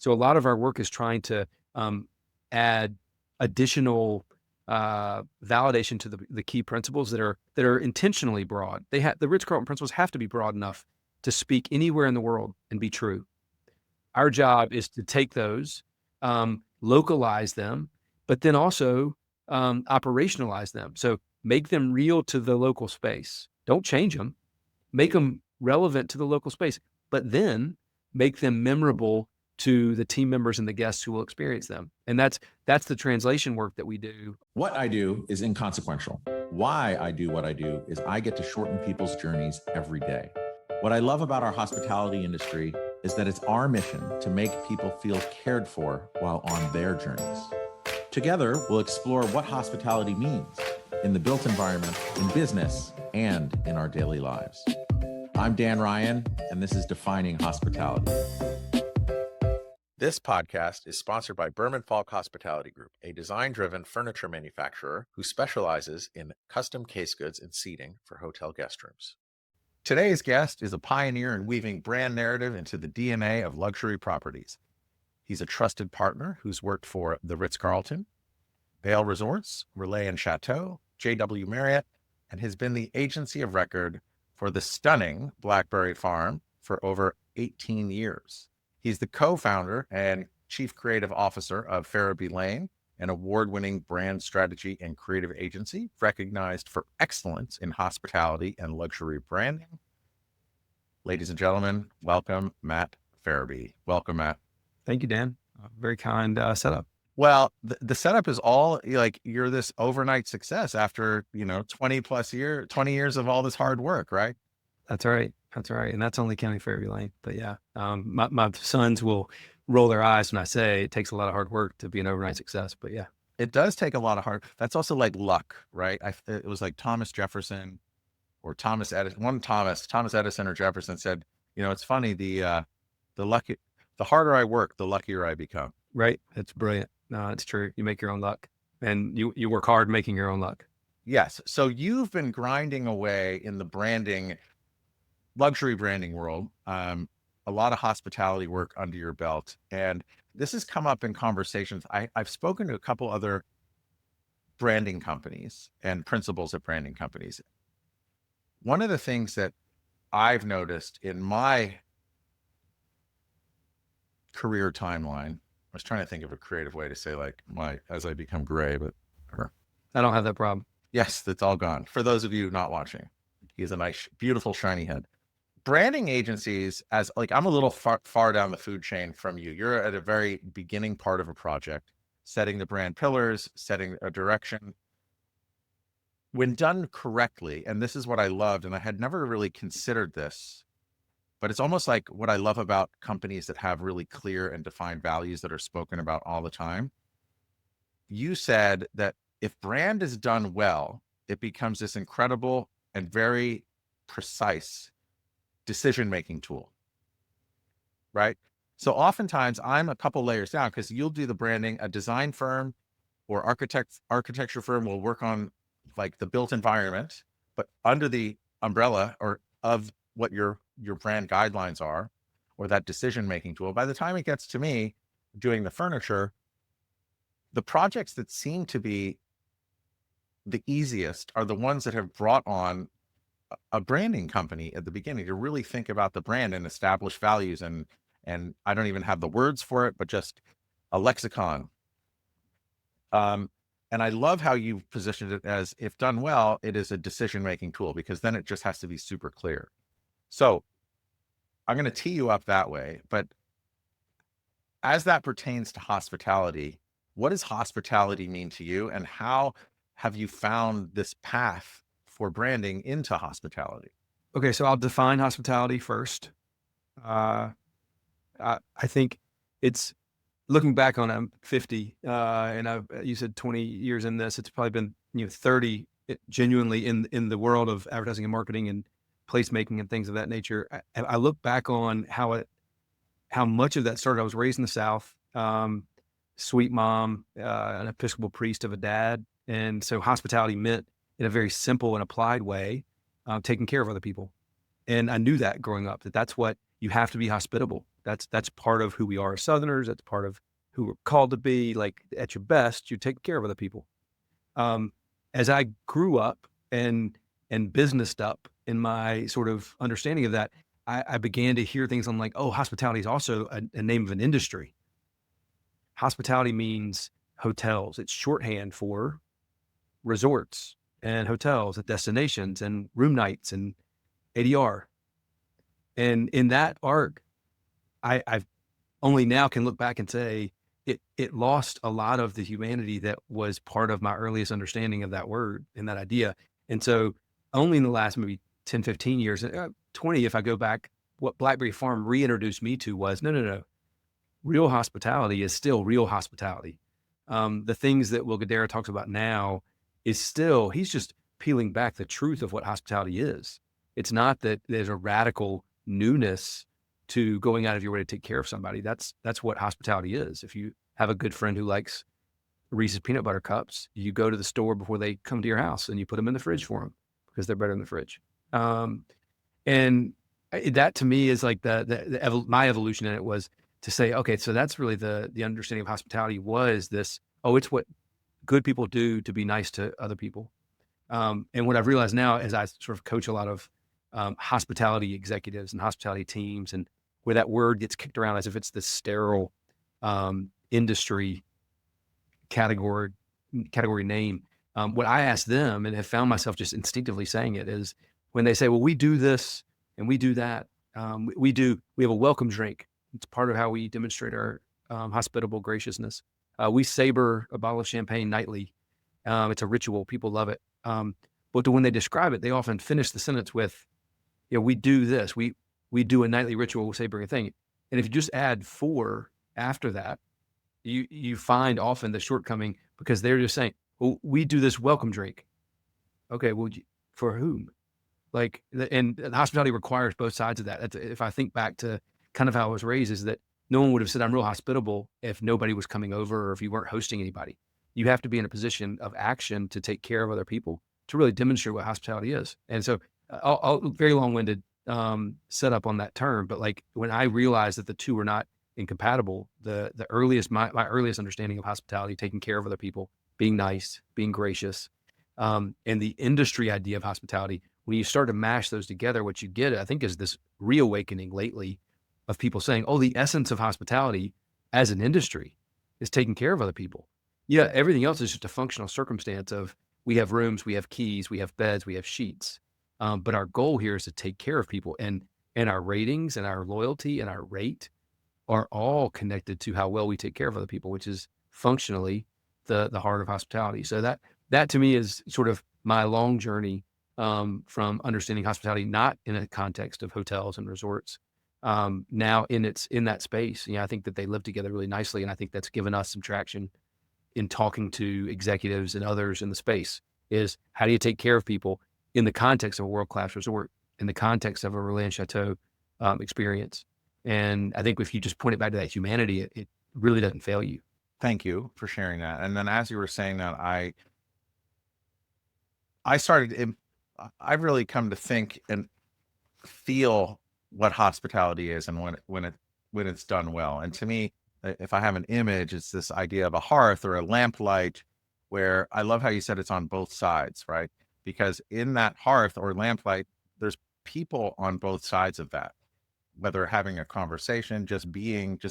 So a lot of our work is trying to add additional validation to the key principles that are intentionally broad. The Ritz-Carlton principles have to be broad enough to speak anywhere in the world and be true. Our job is to take those, localize them, but then also operationalize them. So make them real to the local space. Don't change them. Make them relevant to the local space, but then make them memorable to the team members and the guests who will experience them. And that's the translation work that we do. What I do is inconsequential. Why I do what I do is I get to shorten people's journeys every day. What I love about our hospitality industry is that it's our mission to make people feel cared for while on their journeys. Together, we'll explore what hospitality means in the built environment, in business, and in our daily lives. I'm Dan Ryan, and this is Defining Hospitality. This podcast is sponsored by Berman Falk Hospitality Group, a design-driven furniture manufacturer who specializes in custom case goods and seating for hotel guest rooms. Today's guest is a pioneer in weaving brand narrative into the DNA of luxury properties. He's a trusted partner who's worked for the Ritz-Carlton, Vail Resorts, Relais and Chateau, JW Marriott, and has been the agency of record for the stunning Blackberry Farm for over 18 years. He's the co-founder and chief creative officer of FerebeeLane, an award-winning brand strategy and creative agency recognized for excellence in hospitality and luxury branding. Ladies and gentlemen, welcome Matt Ferebee. Welcome, Matt. Thank you, Dan. Very kind setup. Well, the setup is all like you're this overnight success after 20 years of all this hard work, right? That's right. That's right. And that's only counting FerebeeLane. But yeah, my sons will roll their eyes when I say it takes a lot of hard work to be an overnight success. But yeah, it does take a lot of hard. That's also like luck, right? It was like Thomas Jefferson or Thomas Edison. Thomas Edison or Jefferson said, it's funny, the harder I work, the luckier I become. Right. It's brilliant. No, it's true. You make your own luck, and you work hard making your own luck. Yes. So you've been grinding away in the luxury branding world, a lot of hospitality work under your belt. And this has come up in conversations. I've spoken to a couple other branding companies and principals at branding companies. One of the things that I've noticed in my career timeline, I was trying to think of a creative way to say as I become gray, but I don't have that problem. Yes, that's all gone. For those of you not watching, he has a nice, beautiful, shiny head. Branding agencies, I'm a little far down the food chain from you. You're at a very beginning part of a project, setting the brand pillars, setting a direction. When done correctly, and this is what I loved, and I had never really considered this, but it's almost like what I love about companies that have really clear and defined values that are spoken about all the time. You said that if brand is done well, it becomes this incredible and very precise decision-making tool, right? So oftentimes I'm a couple layers down because you'll do the branding, a design firm or architecture firm will work on like the built environment, but under the umbrella or of what your brand guidelines are, or that decision-making tool. By the time it gets to me doing the furniture, the projects that seem to be the easiest are the ones that have brought on a branding company at the beginning to really think about the brand and establish values. And I don't even have the words for it, but just a lexicon. And I love how you've positioned it as, if done well, it is a decision-making tool, because then it just has to be super clear. So I'm going to tee you up that way, but as that pertains to hospitality, what does hospitality mean to you, and how have you found this path for branding into hospitality? Okay, so I'll define hospitality first. I think it's, looking back on, I'm 50, and you said 20 years in this, it's probably been 30 genuinely in the world of advertising and marketing and placemaking and things of that nature. I look back on how much of that started. I was raised in the South, sweet mom, an Episcopal priest of a dad. And so hospitality meant, in a very simple and applied way, taking care of other people. And I knew that growing up, that's what you have to be hospitable. That's part of who we are as Southerners. That's part of who we're called to be. Like, at your best, you take care of other people. As I grew up and businessed up in my sort of understanding of that, I began to hear things. I'm like, oh, hospitality is also a name of an industry. Hospitality means hotels. It's shorthand for resorts and hotels and destinations and room nights and ADR. And in that arc, I've only now can look back and say it lost a lot of the humanity that was part of my earliest understanding of that word and that idea. And so only in the last maybe 10, 15 years, 20, if I go back, what Blackberry Farm reintroduced me to was, no. Real hospitality is still real hospitality. The things that Will Guidara talks about now is still, he's just peeling back the truth of what hospitality is. It's not that there's a radical newness to going out of your way to take care of somebody. That's what hospitality is. If you have a good friend who likes Reese's peanut butter cups, you go to the store before they come to your house and you put them in the fridge for them because they're better in the fridge. And that to me is like my evolution in it was to say, okay, so that's really the understanding of hospitality was this, it's what good people do to be nice to other people. And what I've realized now as I sort of coach a lot of hospitality executives and hospitality teams, and where that word gets kicked around as if it's this sterile industry category name. What I ask them, and have found myself just instinctively saying it, is when they say, well, we do this and we do that. We have a welcome drink. It's part of how we demonstrate our hospitable graciousness. We saber a bottle of champagne nightly. It's a ritual. People love it. But when they describe it, they often finish the sentence with, we do this. We do a nightly ritual, sabering a thing. And if you just add for after that, you find often the shortcoming, because they're just saying, well, we do this welcome drink. Okay, well, for whom? And hospitality requires both sides of that. If I think back to kind of how I was raised, is that no one would have said I'm real hospitable if nobody was coming over or if you weren't hosting anybody. You have to be in a position of action to take care of other people to really demonstrate what hospitality is. And so I'll very long-winded set up on that term, but like when I realized that the two were not incompatible, my earliest understanding of hospitality, taking care of other people, being nice, being gracious, and the industry idea of hospitality, when you start to mash those together, what you get, I think, is this reawakening lately of people saying, oh, the essence of hospitality as an industry is taking care of other people. Yeah, everything else is just a functional circumstance of we have rooms, we have keys, we have beds, we have sheets. But our goal here is to take care of people, and our ratings and our loyalty and our rate are all connected to how well we take care of other people, which is functionally the heart of hospitality. So that to me is sort of my long journey from understanding hospitality, not in a context of hotels and resorts. Now in that space, I think that they live together really nicely. And I think that's given us some traction in talking to executives and others in the space, is how do you take care of people in the context of a world-class resort, in the context of a Relais and Chateau experience. And I think if you just point it back to that humanity, it really doesn't fail you. Thank you for sharing that. And then as you were saying that, I've really come to think and feel what hospitality is, and when it's done well. And to me, if I have an image, it's this idea of a hearth or a lamplight, where I love how you said it's on both sides, right? Because in that hearth or lamplight, there's people on both sides of that, whether having a conversation, just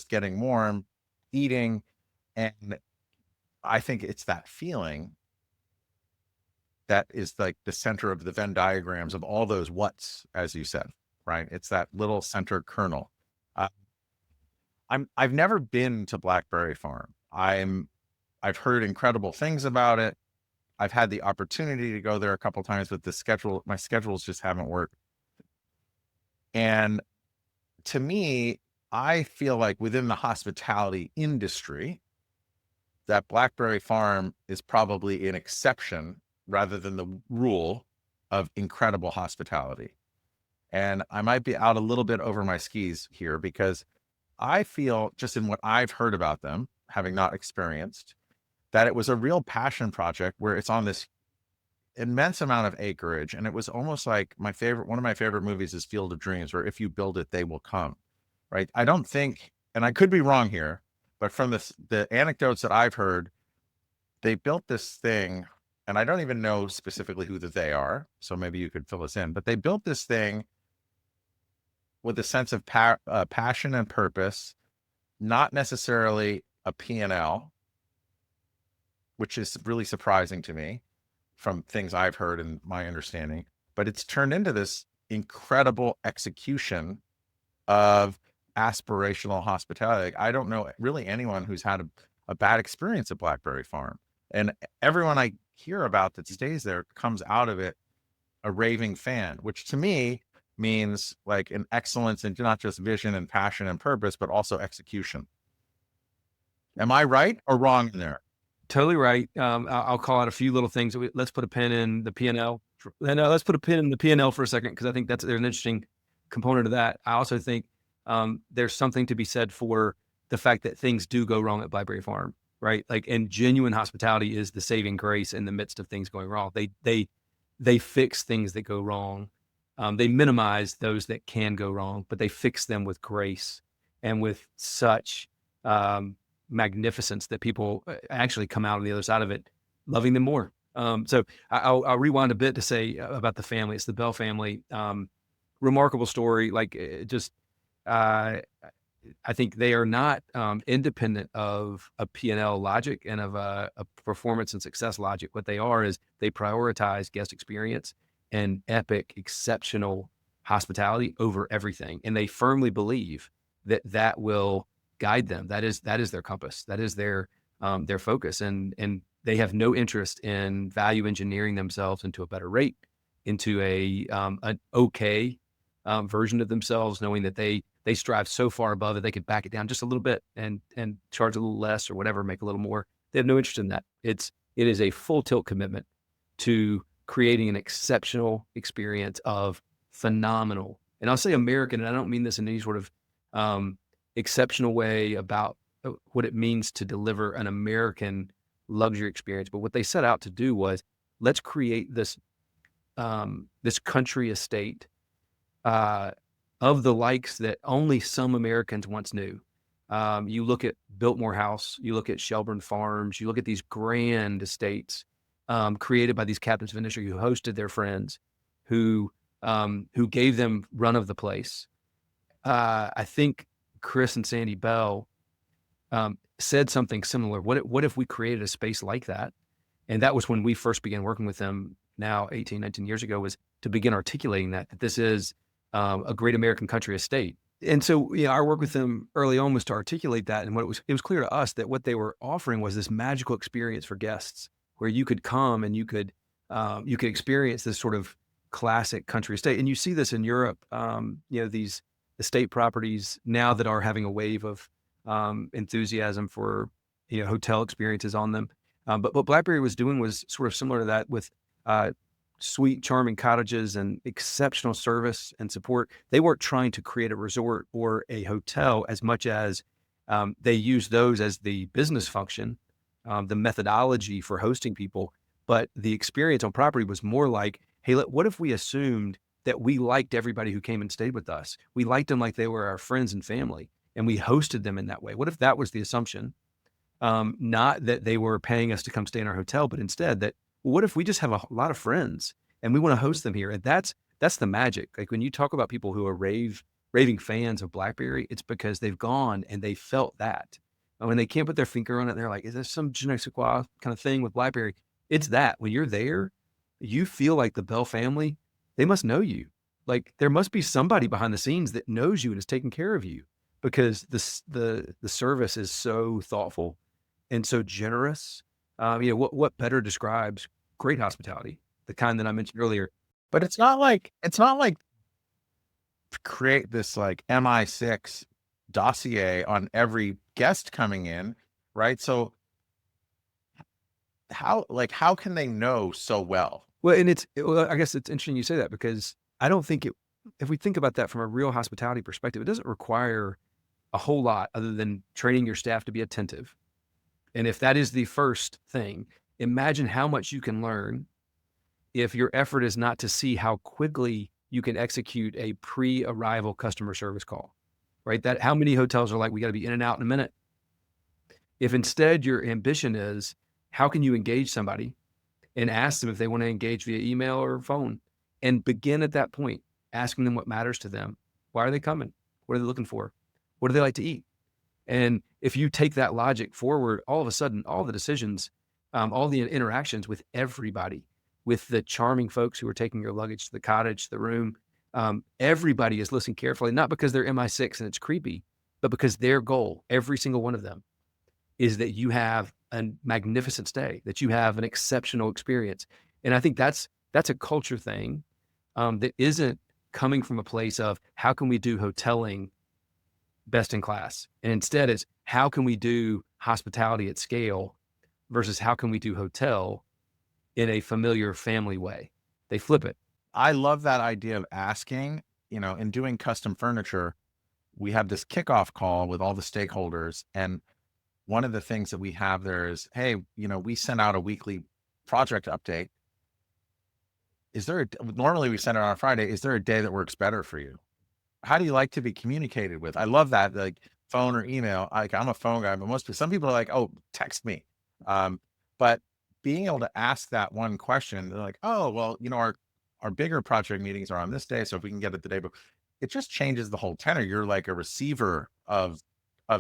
getting warm, eating. And I think it's that feeling that is like the center of the Venn diagrams of all those what's, as you said, right? It's that little center kernel. I've never been to Blackberry Farm. I've heard incredible things about it. I've had the opportunity to go there a couple times, but my schedules just haven't worked. And to me, I feel like within the hospitality industry, that Blackberry Farm is probably an exception rather than the rule of incredible hospitality. And I might be out a little bit over my skis here, because I feel, just in what I've heard about them, having not experienced, that it was a real passion project where it's on this immense amount of acreage. And it was almost like one of my favorite movies is Field of Dreams, where if you build it, they will come, right? I don't think, and I could be wrong here, but from the anecdotes that I've heard, they built this thing, and I don't even know specifically who that they are, so maybe you could fill us in, but they built this thing with a sense of passion and purpose, not necessarily a P&L, which is really surprising to me from things I've heard and my understanding, but it's turned into this incredible execution of aspirational hospitality. Like, I don't know really anyone who's had a bad experience at Blackberry Farm. And everyone I hear about that stays there comes out of it a raving fan, which to me means like an excellence in not just vision and passion and purpose, but also execution. Am I right or wrong in there? Totally right. I'll call out a few little things. Let's put a pin in the P&L. No, let's put a pin in the P&L for a second, because I think there's an interesting component of that. I also think there's something to be said for the fact that things do go wrong at Blackberry Farm, right? Like, and genuine hospitality is the saving grace in the midst of things going wrong. They fix things that go wrong. They minimize those that can go wrong, but they fix them with grace and with such magnificence that people actually come out on the other side of it loving them more. So I'll rewind a bit to say about the family. It's the Bell family. Remarkable story. Like, I think they are not independent of a P&L logic and of a performance and success logic. What they are is they prioritize guest experience and epic, exceptional hospitality over everything. And they firmly believe that will guide them. That is their compass. That is their focus. And they have no interest in value engineering themselves into a better rate, into an okay version of themselves, knowing that they strive so far above it, they could back it down just a little bit and charge a little less or whatever, make a little more. They have no interest in that. It is a full tilt commitment to creating an exceptional experience of phenomenal. And I'll say American, and I don't mean this in any sort of exceptional way about what it means to deliver an American luxury experience. But what they set out to do was, let's create this country estate of the likes that only some Americans once knew. You look at Biltmore House, you look at Shelburn Farms, you look at these grand estates created by these captains of industry who hosted their friends, who gave them run of the place. I think Chris and Sandy Bell said something similar. What if we created a space like that? And that was when we first began working with them, now 18, 19 years ago, was to begin articulating that this is a great American country estate. And so, our work with them early on was to articulate that. And it was clear to us that what they were offering was this magical experience for guests, where you could come and you could experience this sort of classic country estate. And you see this in Europe, these estate properties now that are having a wave of enthusiasm for hotel experiences on them. But what Blackberry was doing was sort of similar to that, with sweet, charming cottages and exceptional service and support. They weren't trying to create a resort or a hotel as much as they used those as the business function, the methodology for hosting people. But the experience on property was more like, hey, what if we assumed that we liked everybody who came and stayed with us? We liked them like they were our friends and family, and we hosted them in that way. What if that was the assumption? Not that they were paying us to come stay in our hotel, but instead that, well, what if we just have a lot of friends and we want to host them here? And that's the magic. Like, when you talk about people who are raving fans of Blackberry, it's because they've gone and they felt that. And when they can't put their finger on it, they're like, is there some je ne sais quoi kind of thing with Blackberry? It's that when you're there, you feel like the Bell family, they must know you. Like, there must be somebody behind the scenes that knows you and is taking care of you, because the service is so thoughtful and so generous. What better describes great hospitality, the kind that I mentioned earlier? But it's not like create this like MI6 dossier on every guest coming in, right? So how can they know so well? Well, and I guess it's interesting you say that, because I don't think if we think about that from a real hospitality perspective, it doesn't require a whole lot other than training your staff to be attentive. And if that is the first thing, imagine how much you can learn if your effort is not to see how quickly you can execute a pre-arrival customer service call. right? That how many hotels are like, we got to be in and out in a minute. If instead your ambition is, how can you engage somebody and ask them if they want to engage via email or phone, and begin at that point, asking them what matters to them. Why are they coming? What are they looking for? What do they like to eat? And if you take that logic forward, all of a sudden, all the decisions, all the interactions with everybody, with the charming folks who are taking your luggage to the cottage, the room, everybody is listening carefully, not because they're MI6 and it's creepy, but because their goal, every single one of them, is that you have a magnificent stay, that you have an exceptional experience. And I think that's a culture thing that isn't coming from a place of how can we do hoteling best in class, and instead it's how can we do hospitality at scale versus how can we do hotel in a familiar family way. They flip it. I love that idea of asking, in doing custom furniture, we have this kickoff call with all the stakeholders. And one of the things that we have there is, hey, we send out a weekly project update. Normally we send it on a Friday. Is there a day that works better for you? How do you like to be communicated with? I love that, like phone or email. I'm a phone guy, but some people are like, oh, text me. But being able to ask that one question, they're like, oh, well, our bigger project meetings are on this day. So if we can get it the day before, it just changes the whole tenor. You're like a receiver of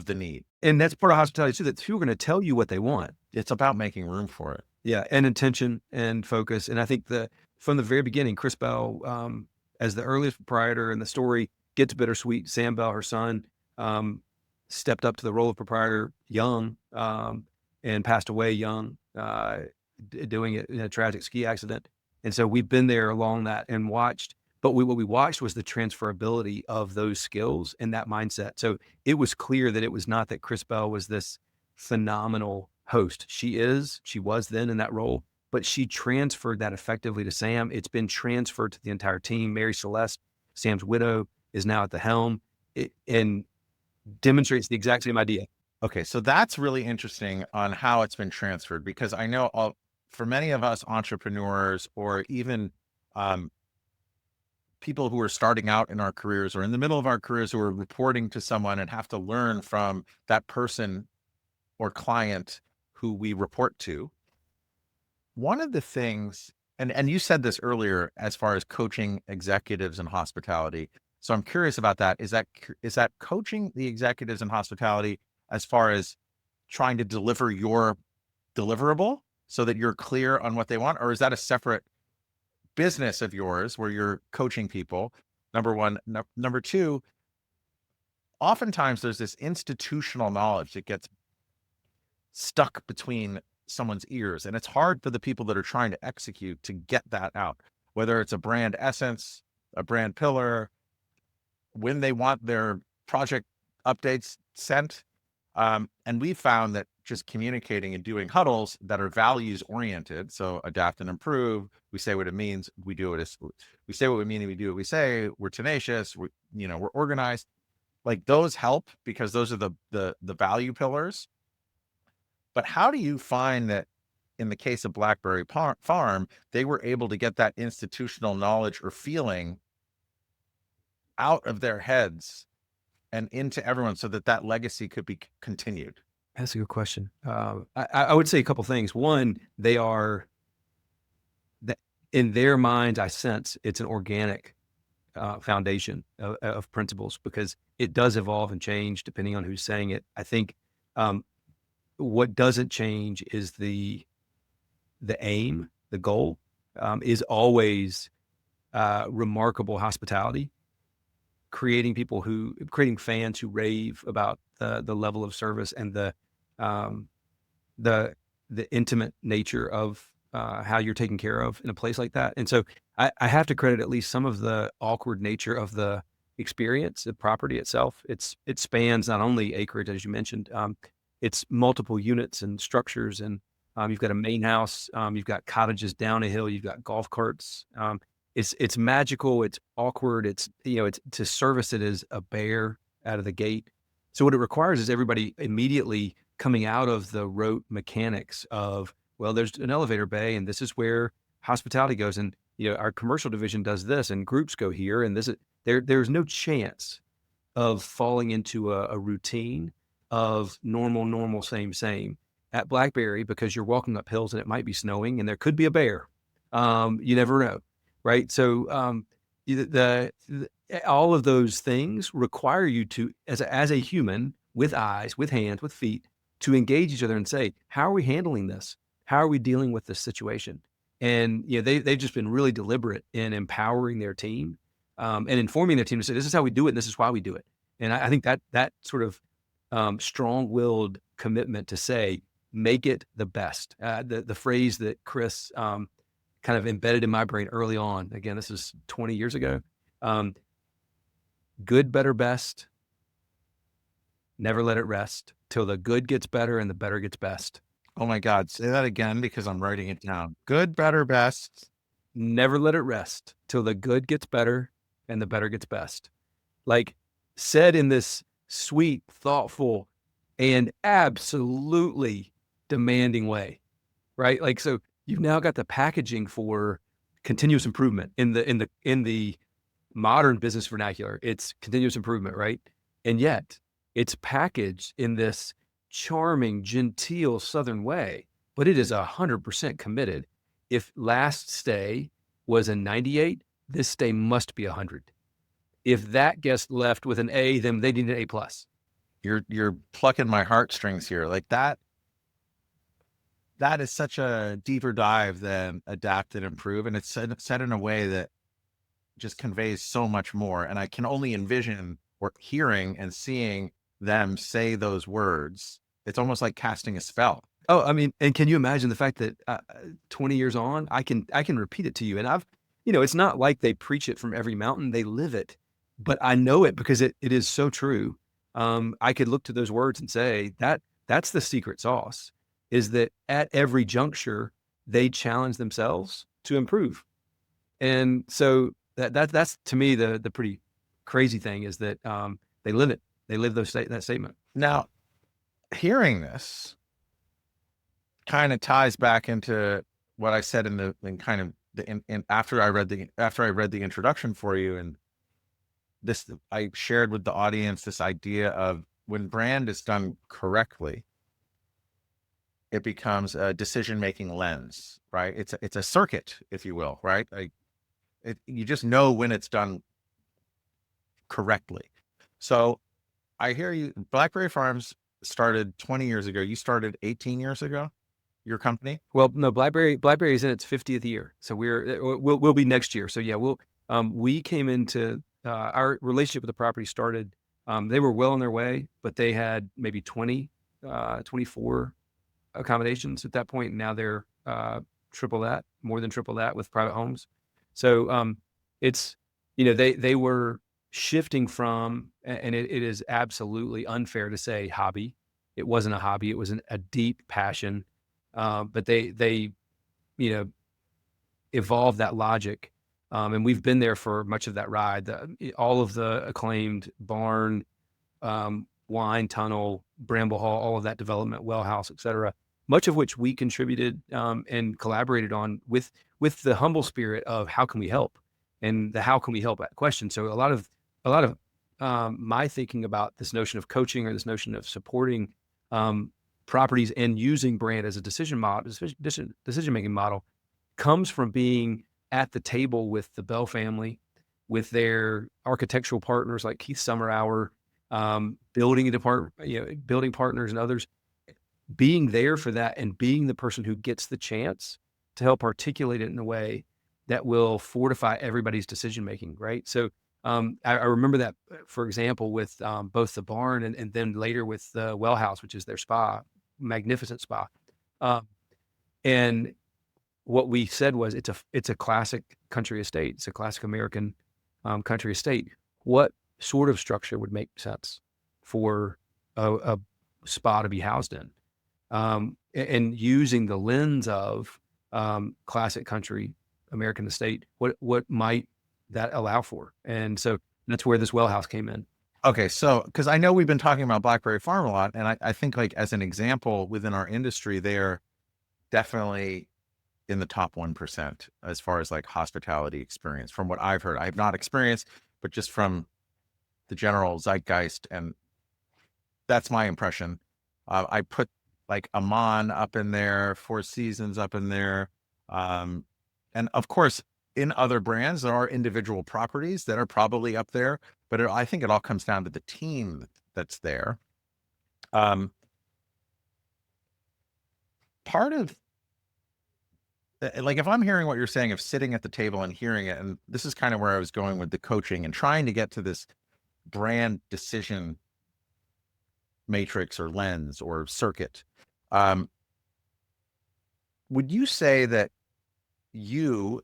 the need. And that's part of hospitality too, that people are going to tell you what they want. It's about making room for it. Yeah. And intention and focus. And I think from the very beginning, Chris Bell, as the earliest proprietor in the story, gets bittersweet. Sam Bell, her son, stepped up to the role of proprietor young, and passed away young, doing it in a tragic ski accident. And so we've been there along that and watched, but what we watched was the transferability of those skills and that mindset. So it was clear that it was not that Chris Bell was this phenomenal host. She was then in that role, but she transferred that effectively to Sam. It's been transferred to the entire team. Mary Celeste, Sam's widow, is now at the helm, and demonstrates the exact same idea. Okay, so that's really interesting on how it's been transferred, because I know for many of us entrepreneurs, or even people who are starting out in our careers or in the middle of our careers, who are reporting to someone and have to learn from that person or client who we report to. One of the things, and you said this earlier, as far as coaching executives in hospitality. So I'm curious about that. Is that coaching the executives in hospitality as far as trying to deliver your deliverable so that you're clear on what they want? Or is that a separate business of yours where you're coaching people? Number one. Number two, oftentimes there's this institutional knowledge that gets stuck between someone's ears, and it's hard for the people that are trying to execute to get that out, whether it's a brand essence, a brand pillar, when they want their project updates sent. And we found that just communicating and doing huddles that are values oriented, so adapt and improve, we say what it means, we do it. We say what we mean and we do what we say. We're tenacious, we're organized. Like, those help because those are the value pillars. But how do you find that in the case of Blackberry Farm, they were able to get that institutional knowledge or feeling out of their heads and into everyone so that legacy could be continued? That's a good question. I would say a couple things. One, they are, in their minds, I sense it's an organic foundation of principles, because it does evolve and change depending on who's saying it. I think what doesn't change is the aim, the goal is always remarkable hospitality, creating fans who rave about the level of service and the intimate nature of how you're taken care of in a place like that. And so I have to credit at least some of the awkward nature of the experience, the property itself. It spans not only acreage, as you mentioned, it's multiple units and structures, and you've got a main house, you've got cottages down a hill, you've got golf carts. It's magical, it's awkward, it's to service it as a bear out of the gate. So what it requires is everybody immediately coming out of the rote mechanics of, well, there's an elevator bay and this is where hospitality goes, and our commercial division does this and groups go here, and there's no chance of falling into a routine of normal, same. At Blackberry, because you're walking up hills and it might be snowing and there could be a bear. You never know, right? So all of those things require you to, as a human, with eyes, with hands, with feet, to engage each other and say, how are we handling this? How are we dealing with this situation? And they've just been really deliberate in empowering their team, and informing their team to say, this is how we do it, and this is why we do it. And I think that sort of strong-willed commitment to say, make it the best. The phrase that Chris kind of embedded in my brain early on. Again, this is 20 years ago. Good, better, best. Never let it rest till the good gets better and the better gets best. Oh my God. Say that again, because I'm writing it down. Good, better, best. Never let it rest till the good gets better and the better gets best. Like, said in this sweet, thoughtful, and absolutely demanding way, right? Like, so you've now got the packaging for continuous improvement in the modern business vernacular. It's continuous improvement, right? And yet it's packaged in this charming, genteel Southern way, but it is 100% committed. If last stay was a 98, this stay must be 100. If that guest left with an A, then they need an A plus. You're plucking my heartstrings here. Like that is such a deeper dive than adapt and improve. And it's said in a way that just conveys so much more. And I can only envision or hearing and seeing them say those words. It's almost like casting a spell. Oh, I mean, and can you imagine the fact that 20 years on, I can repeat it to you. And it's not like they preach it from every mountain, they live it, but I know it because it is so true. I could look to those words and say that's the secret sauce, is that at every juncture, they challenge themselves to improve. And so that's to me, the pretty crazy thing is that they live it. They live that statement. Now, hearing this kind of ties back into what I said after I read the introduction for you, and this, I shared with the audience this idea of when brand is done correctly, it becomes a decision-making lens, right? It's a circuit, if you will, right? You just know when it's done correctly. So I hear you. Blackberry Farms started 20 years ago. You started 18 years ago, your company? Well, no, Blackberry is in its 50th year. So we'll be next year. So yeah, we came into our relationship with the property started, they were well on their way, but they had maybe 24 accommodations at that point. And now they're more than triple that with private homes. So it's, they were shifting from, and it is absolutely unfair to say hobby. It wasn't a hobby. It was a deep passion. But they evolved that logic. And we've been there for much of that ride. All of the acclaimed barn, wine tunnel, Bramble Hall, all of that development, well house, et cetera, much of which we contributed and collaborated on with the humble spirit of how can we help, and the how can we help question. So a lot of my thinking about this notion of coaching, or this notion of supporting properties and using brand as a decision-making model, comes from being at the table with the Bell family, with their architectural partners like Keith Summerhour, building partners and others, being there for that and being the person who gets the chance to help articulate it in a way that will fortify everybody's decision-making, right? So I remember that, for example, with both the barn and then later with the well house, which is their spa, magnificent spa. And what we said was, it's a classic country estate. It's a classic American country estate. What sort of structure would make sense for a spa to be housed in? And using the lens of classic country American estate, what might that allow for? And so that's where this well house came in. Okay, so because I know we've been talking about Blackberry Farm a lot, and I think, like, as an example within our industry, they're definitely in the top 1% as far as like hospitality experience, from what I've heard. I have not experienced, but just from the general zeitgeist, and that's my impression. I put like Amman up in there, Four Seasons up in there, and of course, in other brands, there are individual properties that are probably up there, but I think it all comes down to the team that's there. Part of like, if I'm hearing what you're saying of sitting at the table and hearing it, and this is kind of where I was going with the coaching and trying to get to this brand decision matrix or lens or circuit. Would you say that your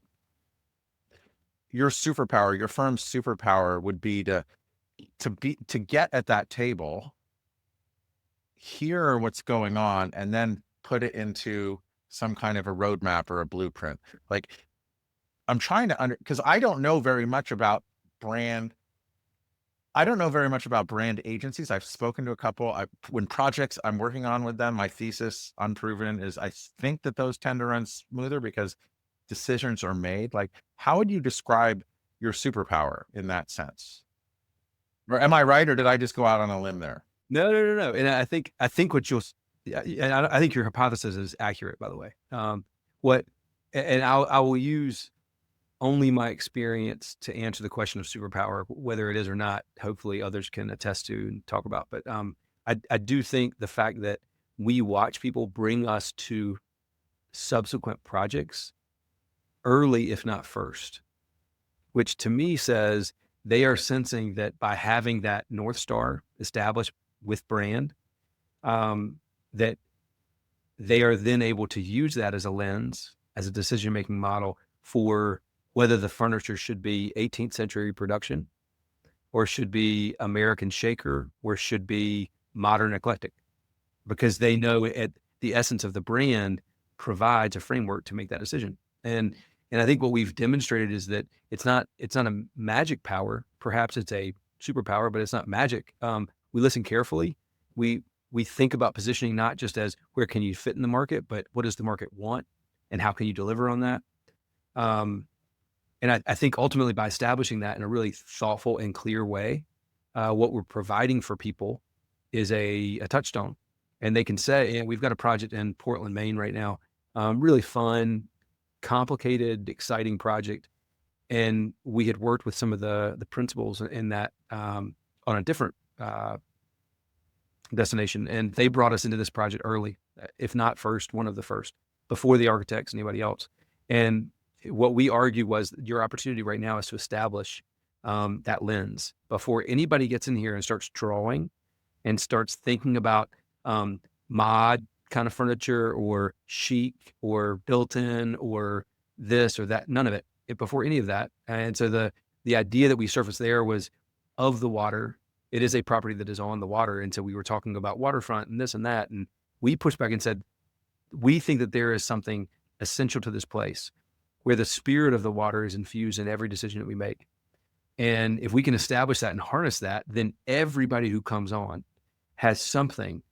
superpower, your firm's superpower would be to get at that table, hear what's going on, and then put it into some kind of a roadmap or a blueprint? Like, I'm trying to because I don't know very much about brand. I don't know very much about brand agencies. I've spoken to a couple. When projects I'm working on with them, my thesis, unproven, is I think that those tend to run smoother because decisions are made. Like, how would you describe your superpower in that sense? Or am I right, or did I just go out on a limb there? No. And I think I think your hypothesis is accurate, by the way. I will use only my experience to answer the question of superpower, whether it is or not. Hopefully others can attest to and talk about. But I do think the fact that we watch people bring us to subsequent projects early, if not first, which to me says they are sensing that by having that North Star established with brand, that they are then able to use that as a lens, as a decision-making model for whether the furniture should be 18th century production or should be American shaker or should be modern eclectic, because they know the essence of the brand provides a framework to make that decision. And I think what we've demonstrated is that it's not a magic power. Perhaps it's a superpower, but it's not magic. We listen carefully. We think about positioning not just as where can you fit in the market, but what does the market want and how can you deliver on that? And I think ultimately by establishing that in a really thoughtful and clear way, what we're providing for people is a touchstone. And they can say, we've got a project in Portland, Maine right now, really fun, complicated, exciting project. And we had worked with some of the principals in that on a different destination. And they brought us into this project early, if not first, one of the first, before the architects, anybody else. And what we argued was your opportunity right now is to establish that lens before anybody gets in here and starts drawing and starts thinking about mod kind of furniture or chic or built-in or this or that, none of it, before any of that. And so the idea that we surfaced there was of the water. It is a property that is on the water. And so we were talking about waterfront and this and that. And we pushed back and said, we think that there is something essential to this place where the spirit of the water is infused in every decision that we make. And if we can establish that and harness that, then everybody who comes on has something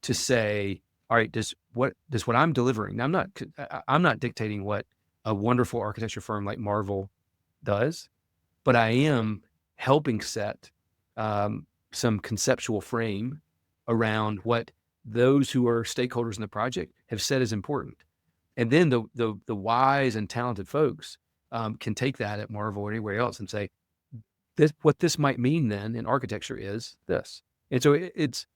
to say, all right, does what I'm delivering? Now, I'm not dictating what a wonderful architecture firm like Marvel does, but I am helping set some conceptual frame around what those who are stakeholders in the project have said is important. And then the wise and talented folks can take that at Marvel or anywhere else and say, what this might mean then in architecture is this. And so it's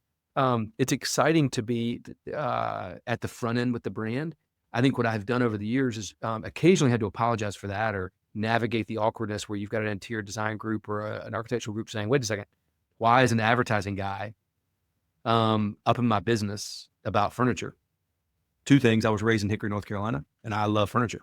exciting to be at the front end with the brand. I think what I've done over the years is occasionally had to apologize for that or navigate the awkwardness where you've got an interior design group or an architectural group saying, wait a second, why is an advertising guy up in my business about furniture? Two things. I was raised in Hickory, North Carolina, and I love furniture.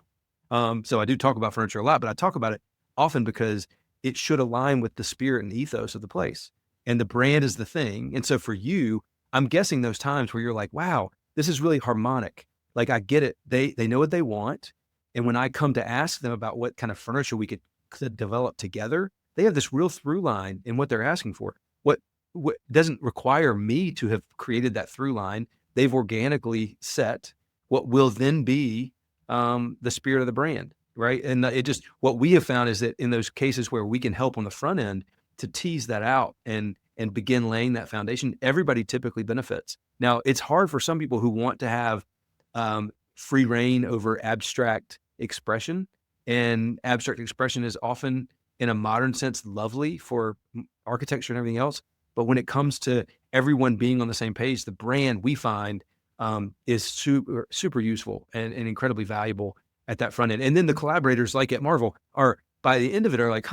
So I do talk about furniture a lot, but I talk about it often because it should align with the spirit and ethos of the place. And the brand is the thing. And so for you, I'm guessing those times where you're like, wow, this is really harmonic. Like, I get it. They know what they want. And when I come to ask them about what kind of furniture we could develop together, they have this real through line in what they're asking for. What doesn't require me to have created that through line. They've organically set what will then be the spirit of the brand, right? And what we have found is that in those cases where we can help on the front end, to tease that out and begin laying that foundation, everybody typically benefits. Now, it's hard for some people who want to have free reign over abstract expression, and abstract expression is often, in a modern sense, lovely for architecture and everything else. But when it comes to everyone being on the same page, the brand, we find, is super useful and incredibly valuable at that front end. And then the collaborators, like at Marvel, are, by the end of it, are like,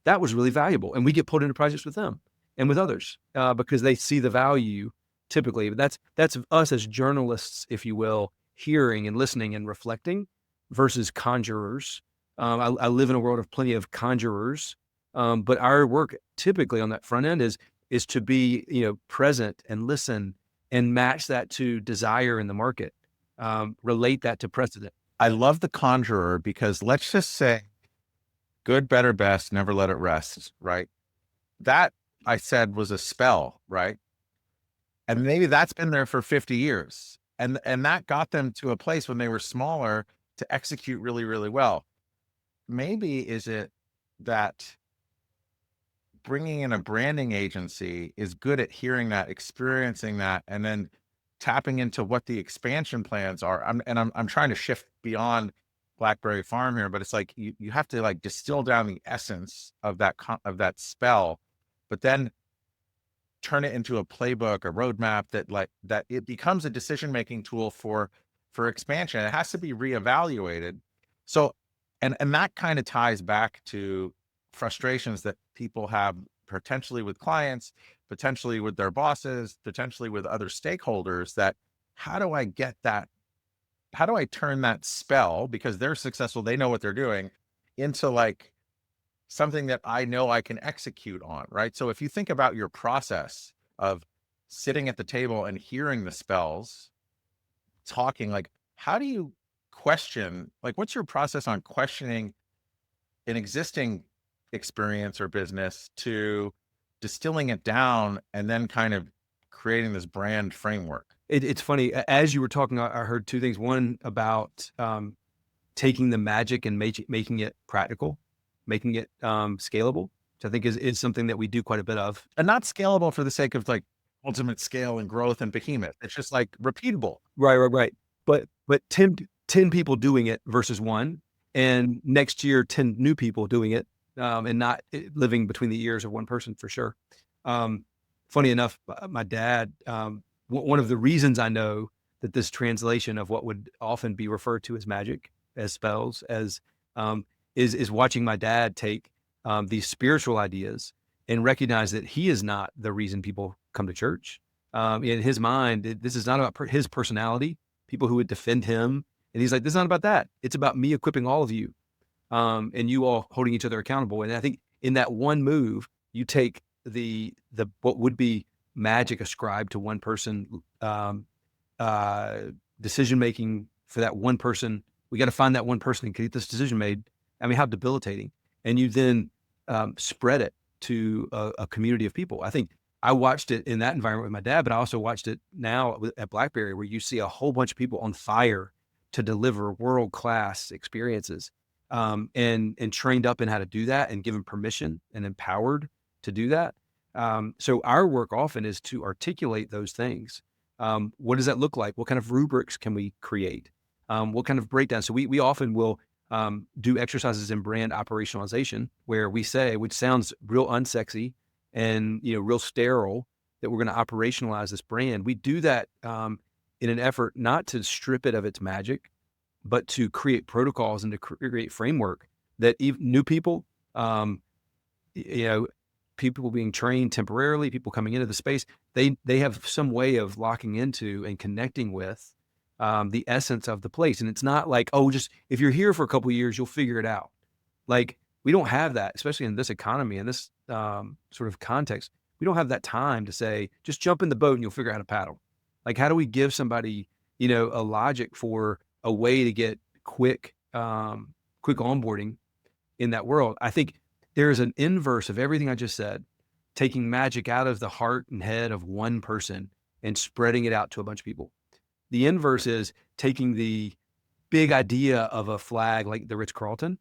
that was really valuable. And we get pulled into projects with them and with others because they see the value typically. But that's us as journalists, if you will, hearing and listening and reflecting versus conjurers. I live in a world of plenty of conjurers, but our work typically on that front end is to be, present and listen and match that to desire in the market, relate that to precedent. I love the conjurer because let's just say good, better, best, never let it rest, right? That I said was a spell, right? And maybe that's been there for 50 years. And that got them to a place when they were smaller to execute really, really well. Maybe is it that bringing in a branding agency is good at hearing that, experiencing that, and then tapping into what the expansion plans are. I'm trying to shift beyond Blackberry Farm here, but it's like you have to like distill down the essence of that spell, but then turn it into a playbook, a roadmap that it becomes a decision-making tool for expansion. It has to be reevaluated. So, and that kind of ties back to frustrations that people have potentially with clients, potentially with their bosses, potentially with other stakeholders, that how do I get that? How do I turn that spell, because they're successful, they know what they're doing, into like something that I know I can execute on, right? So if you think about your process of sitting at the table and hearing the spells, talking, like, how do you question, like, what's your process on questioning an existing experience or business to distilling it down and then kind of creating this brand framework? It's funny, as you were talking, I heard two things. One about taking the magic and making it practical, making it scalable, which I think is something that we do quite a bit of. And not scalable for the sake of like ultimate scale and growth and behemoth. It's just like repeatable. Right. But 10 people doing it versus one, and next year 10 new people doing it, and not living between the ears of one person, for sure. Funny enough, my dad, one of the reasons I know that this translation of what would often be referred to as magic, as spells, as is watching my dad take these spiritual ideas and recognize that he is not the reason people come to church. In his mind, this is not about his personality, people who would defend him. And he's like, this is not about that. It's about me equipping all of you, and you all holding each other accountable. And I think in that one move, you take the what would be magic ascribed to one person, decision making for that one person. We got to find that one person and get this decision made. I mean, how debilitating. And you then spread it to a community of people. I think I watched it in that environment with my dad, but I also watched it now at Blackberry, where you see a whole bunch of people on fire to deliver world-class experiences, and trained up in how to do that and given permission and empowered to do that. So our work often is to articulate those things. What does that look like? What kind of rubrics can we create? What kind of breakdown? So we often will do exercises in brand operationalization, where we say, which sounds real unsexy and real sterile, that we're going to operationalize this brand. We do that in an effort not to strip it of its magic, but to create protocols and to create framework that even new people, people being trained temporarily, people coming into the space, they have some way of locking into and connecting with the essence of the place. And it's not like, oh, just if you're here for a couple of years, you'll figure it out. Like, we don't have that, especially in this economy, in this sort of context. We don't have that time to say, just jump in the boat and you'll figure out how to paddle. Like, how do we give somebody, a logic for a way to get quick onboarding in that world? I think there's an inverse of everything I just said, taking magic out of the heart and head of one person and spreading it out to a bunch of people. The inverse is taking the big idea of a flag like the Ritz-Carlton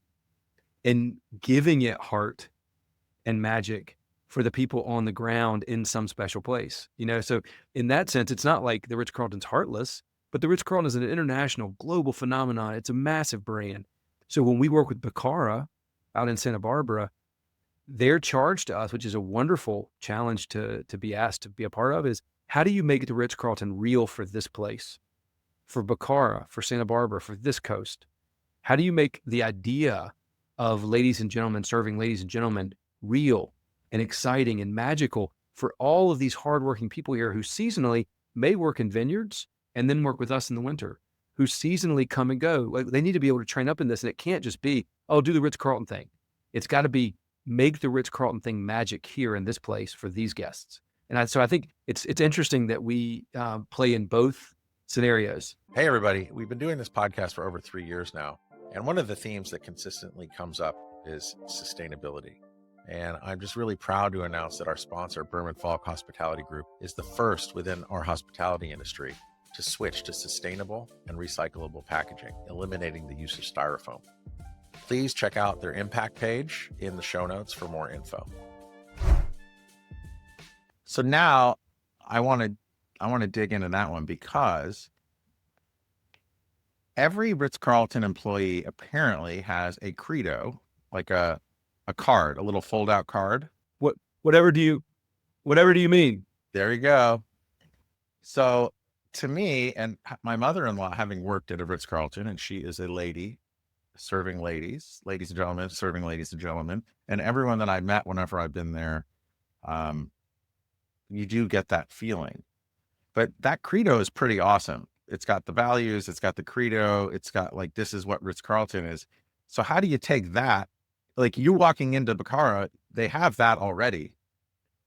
and giving it heart and magic for the people on the ground in some special place, So in that sense, it's not like the Ritz-Carlton's heartless, but the Ritz-Carlton is an international global phenomenon. It's a massive brand. So when we work with Bacara out in Santa Barbara, their charge to us, which is a wonderful challenge to be asked to be a part of, is how do you make the Ritz-Carlton real for this place, for Bacara, for Santa Barbara, for this coast? How do you make the idea of ladies and gentlemen serving ladies and gentlemen real and exciting and magical for all of these hardworking people here who seasonally may work in vineyards and then work with us in the winter, who seasonally come and go? Like, they need to be able to train up in this, and it can't just be, oh, do the Ritz-Carlton thing. It's got to be make the Ritz-Carlton thing magic here in this place for these guests. And so I think it's interesting that we play in both scenarios. Hey, everybody. We've been doing this podcast for over 3 years now. And one of the themes that consistently comes up is sustainability. And I'm just really proud to announce that our sponsor, Berman Falk Hospitality Group, is the first within our hospitality industry to switch to sustainable and recyclable packaging, eliminating the use of styrofoam. Please check out their impact page in the show notes for more info. So now I want to dig into that one, because every Ritz-Carlton employee apparently has a credo, like a card, a little fold-out card. Whatever do you mean? There you go. So to me, and my mother-in-law, having worked at a Ritz-Carlton, and she is a lady serving ladies and gentlemen, serving ladies and gentlemen, and everyone that I met whenever I've been there, you do get that feeling. But that credo is pretty awesome. It's got the values, it's got the credo, it's got like, this is what Ritz-Carlton is. So how do you take that? Like, you walking into Bacara, they have that already.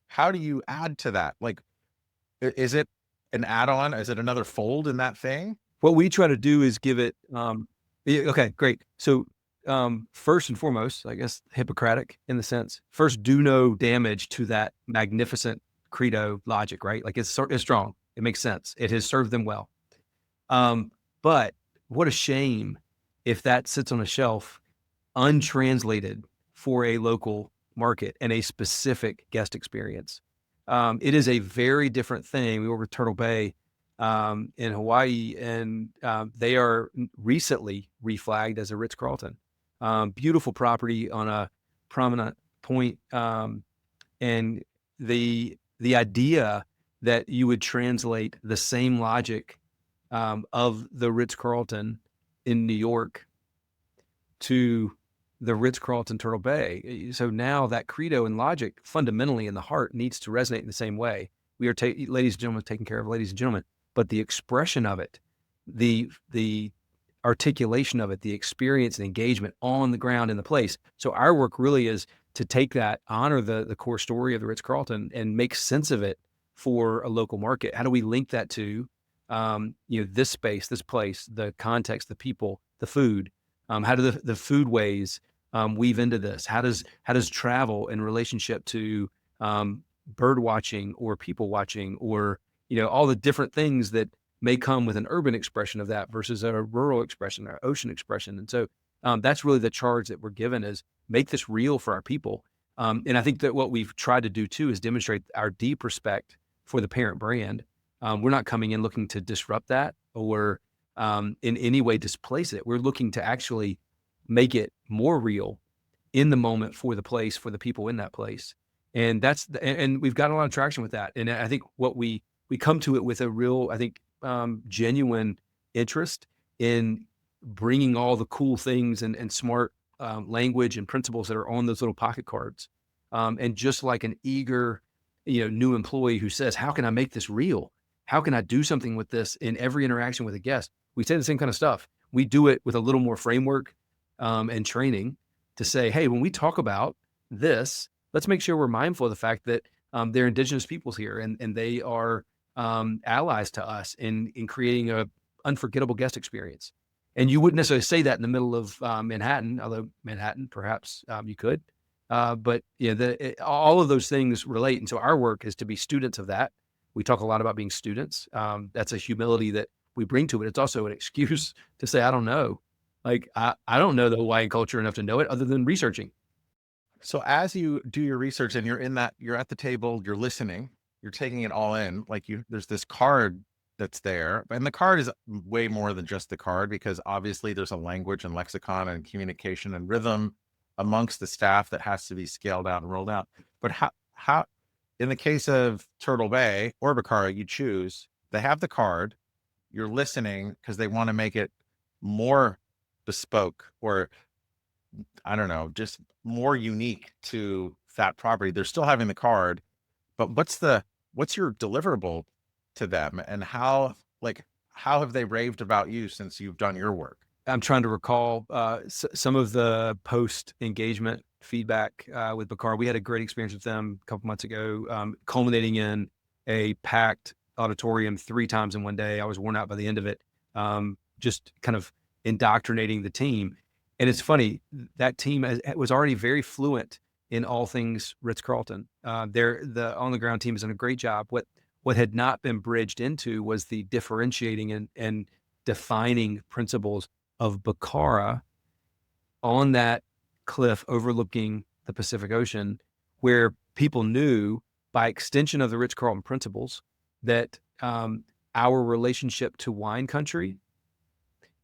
How do you add to that? Like, is it an add-on? Is it another fold in that thing? What we try to do is give it, okay, great. So first and foremost, I guess Hippocratic in the sense, first, do no damage to that magnificent credo logic, right? Like, it's strong. It makes sense. It has served them well. But what a shame if that sits on a shelf untranslated for a local market and a specific guest experience. It is a very different thing. We were with Turtle Bay in Hawaii, and they are recently reflagged as a Ritz-Carlton. Beautiful property on a prominent point. And the idea that you would translate the same logic of the Ritz-Carlton in New York to the Ritz-Carlton Turtle Bay. So now that credo and logic fundamentally in the heart needs to resonate in the same way. We are, ladies and gentlemen, taking care of ladies and gentlemen, but the expression of it, the articulation of it, the experience and engagement on the ground in the place. So our work really is to take that, honor the core story of the Ritz-Carlton and make sense of it for a local market. How do we link that to, this space, this place, the context, the people, the food? How do the foodways weave into this? How does travel in relationship to bird watching or people watching, or all the different things that may come with an urban expression of that versus a rural expression or ocean expression? And so that's really the charge that we're given, is make this real for our people. And I think that what we've tried to do too is demonstrate our deep respect for the parent brand. We're not coming in looking to disrupt that or in any way displace it. We're looking to actually make it more real in the moment for the place, for the people in that place. And and we've got a lot of traction with that. And I think what we come to it with a real, genuine interest in bringing all the cool things and smart language and principles that are on those little pocket cards. And just like an eager, new employee who says, how can I make this real? How can I do something with this in every interaction with a guest? We say the same kind of stuff. We do it with a little more framework and training to say, hey, when we talk about this, let's make sure we're mindful of the fact that they're indigenous peoples here, and they are allies to us in creating a unforgettable guest experience. And you wouldn't necessarily say that in the middle of Manhattan, although Manhattan, perhaps you could. But all of those things relate. And so our work is to be students of that. We talk a lot about being students. That's a humility that we bring to it. It's also an excuse to say, I don't know. Like, I don't know the Hawaiian culture enough to know it other than researching. So as you do your research and you're at the table, you're listening, you're taking it all in, like there's this card that's there, and the card is way more than just the card, because obviously there's a language and lexicon and communication and rhythm amongst the staff that has to be scaled out and rolled out. But how in the case of Turtle Bay or Bacara, you choose, they have the card, you're listening because they want to make it more bespoke, or I don't know, just more unique to that property. They're still having the card, but what's your deliverable to them, and how have they raved about you since you've done your work? I'm trying to recall some of the post engagement feedback with Bacara. We had a great experience with them a couple months ago, culminating in a packed auditorium 3 times in one day. I was worn out by the end of it, just kind of indoctrinating the team. And it's funny, that team was already very fluent in all things Ritz-Carlton. The on the ground team has done a great job. What had not been bridged into was the differentiating and defining principles of Bacara on that cliff overlooking the Pacific Ocean, where people knew by extension of the Ritz-Carlton principles that our relationship to wine country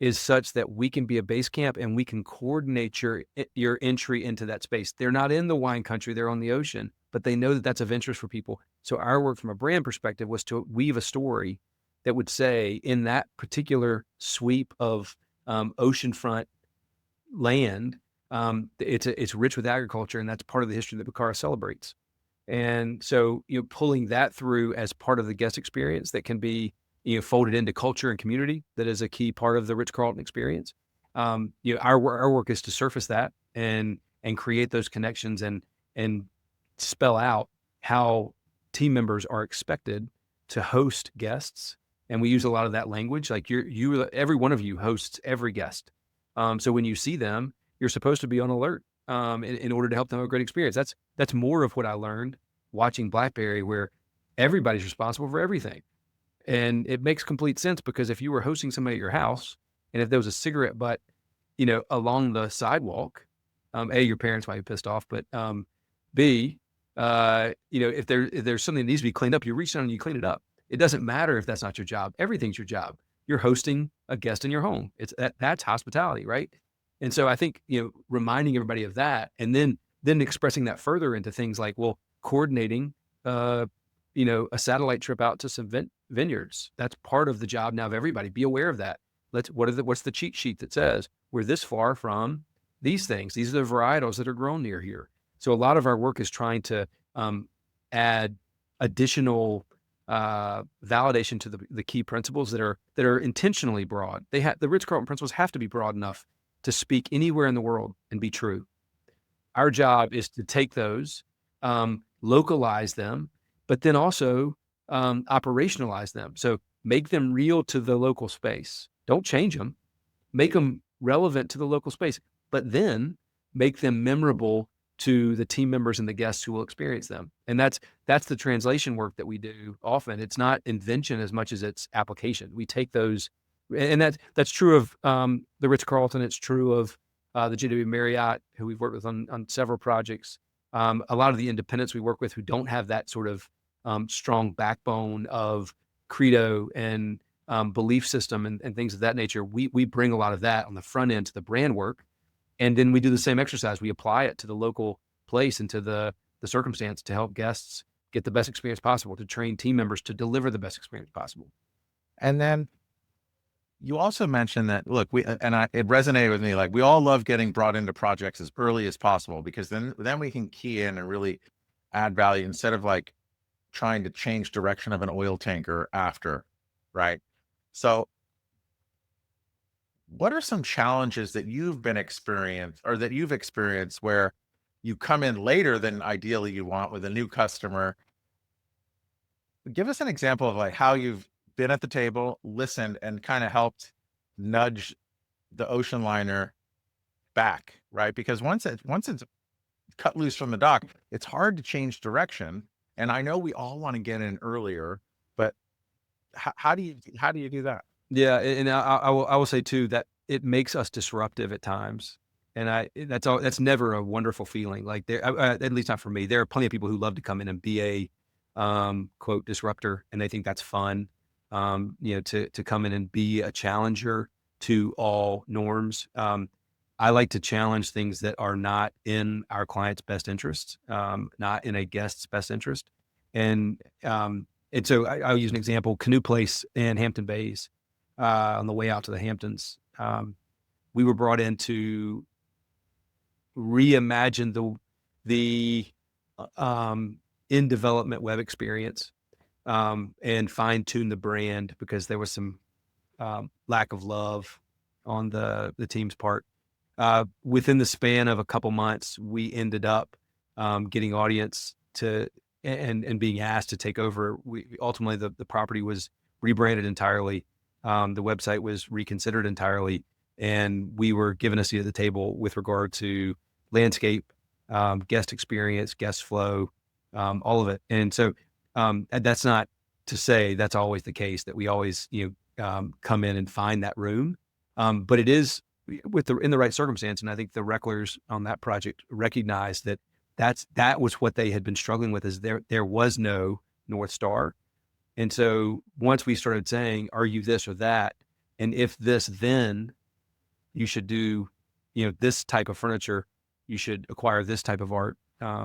is such that we can be a base camp and we can coordinate your entry into that space. They're not in the wine country, they're on the ocean, but they know that that's of interest for people. So our work from a brand perspective was to weave a story that would say, in that particular sweep of oceanfront land, it's rich with agriculture, and that's part of the history that Bacara celebrates. And so, pulling that through as part of the guest experience that can be, folded into culture and community, that is a key part of the Ritz-Carlton experience. Our work is to surface that and create those connections and spell out how team members are expected to host guests. And we use a lot of that language. Like every one of you hosts every guest. So when you see them, you're supposed to be on alert in order to help them have a great experience. That's more of what I learned watching Blackberry, where everybody's responsible for everything. And it makes complete sense, because if you were hosting somebody at your house and if there was a cigarette butt, along the sidewalk, A, your parents might be pissed off, but B, if there's something that needs to be cleaned up, you reach down and you clean it up. It doesn't matter if that's not your job. Everything's your job. You're hosting a guest in your home. That's hospitality, right? And so I think, reminding everybody of that, and then expressing that further into things like, well, coordinating, a satellite trip out to some vineyards. That's part of the job now of everybody. Be aware of that. What's the cheat sheet that says we're this far from these things? These are the varietals that are grown near here. So a lot of our work is trying to add additional validation to the key principles that are intentionally broad. The Ritz-Carlton principles have to be broad enough to speak anywhere in the world and be true. Our job is to take those, localize them, but then also operationalize them. So make them real to the local space. Don't change them. Make them relevant to the local space, but then make them memorable to the team members and the guests who will experience them. And that's the translation work that we do often. It's not invention as much as it's application. We take those, and that's true of the Ritz-Carlton. It's true of the JW Marriott, who we've worked with on several projects. A lot of the independents we work with who don't have that sort of strong backbone of credo and belief system and things of that nature. We bring a lot of that on the front end to the brand work. And then we do the same exercise. We apply it to the local place and to the circumstance to help guests get the best experience possible, to train team members to deliver the best experience possible. And then you also mentioned that, look, it resonated with me. Like, we all love getting brought into projects as early as possible, because then we can key in and really add value, instead of like trying to change direction of an oil tanker after, right? So what are some challenges that you've experienced where you come in later than ideally you want with a new customer? Give us an example of like how you've been at the table, listened, and kind of helped nudge the ocean liner back, right? Because once it's cut loose from the dock, it's hard to change direction. And I know we all want to get in earlier, but how do you do that? Yeah, and I will say too that it makes us disruptive at times. And that's never a wonderful feeling. Like at least not for me. There are plenty of people who love to come in and be a quote disruptor, and they think that's fun. To come in and be a challenger to all norms. I like to challenge things that are not in our client's best interest, not in a guest's best interest. And so I'll use an example: Canoe Place in Hampton Bays, on the way out to the Hamptons. We were brought in to reimagine the in development web experience, and fine tune the brand, because there was some lack of love on the team's part. Within the span of a couple months, we ended up getting audience to and being asked to take over. Ultimately the property was rebranded entirely. The website was reconsidered entirely, and we were given a seat at the table with regard to landscape, guest experience, guest flow, all of it. And so that's not to say that's always the case, that we always come in and find that room, but it is in the right circumstance. And I think the Recklers on that project recognized that was what they had been struggling with, is there was no North Star. And so once we started saying, are you this or that? And if this, then you should do, this type of furniture, you should acquire this type of art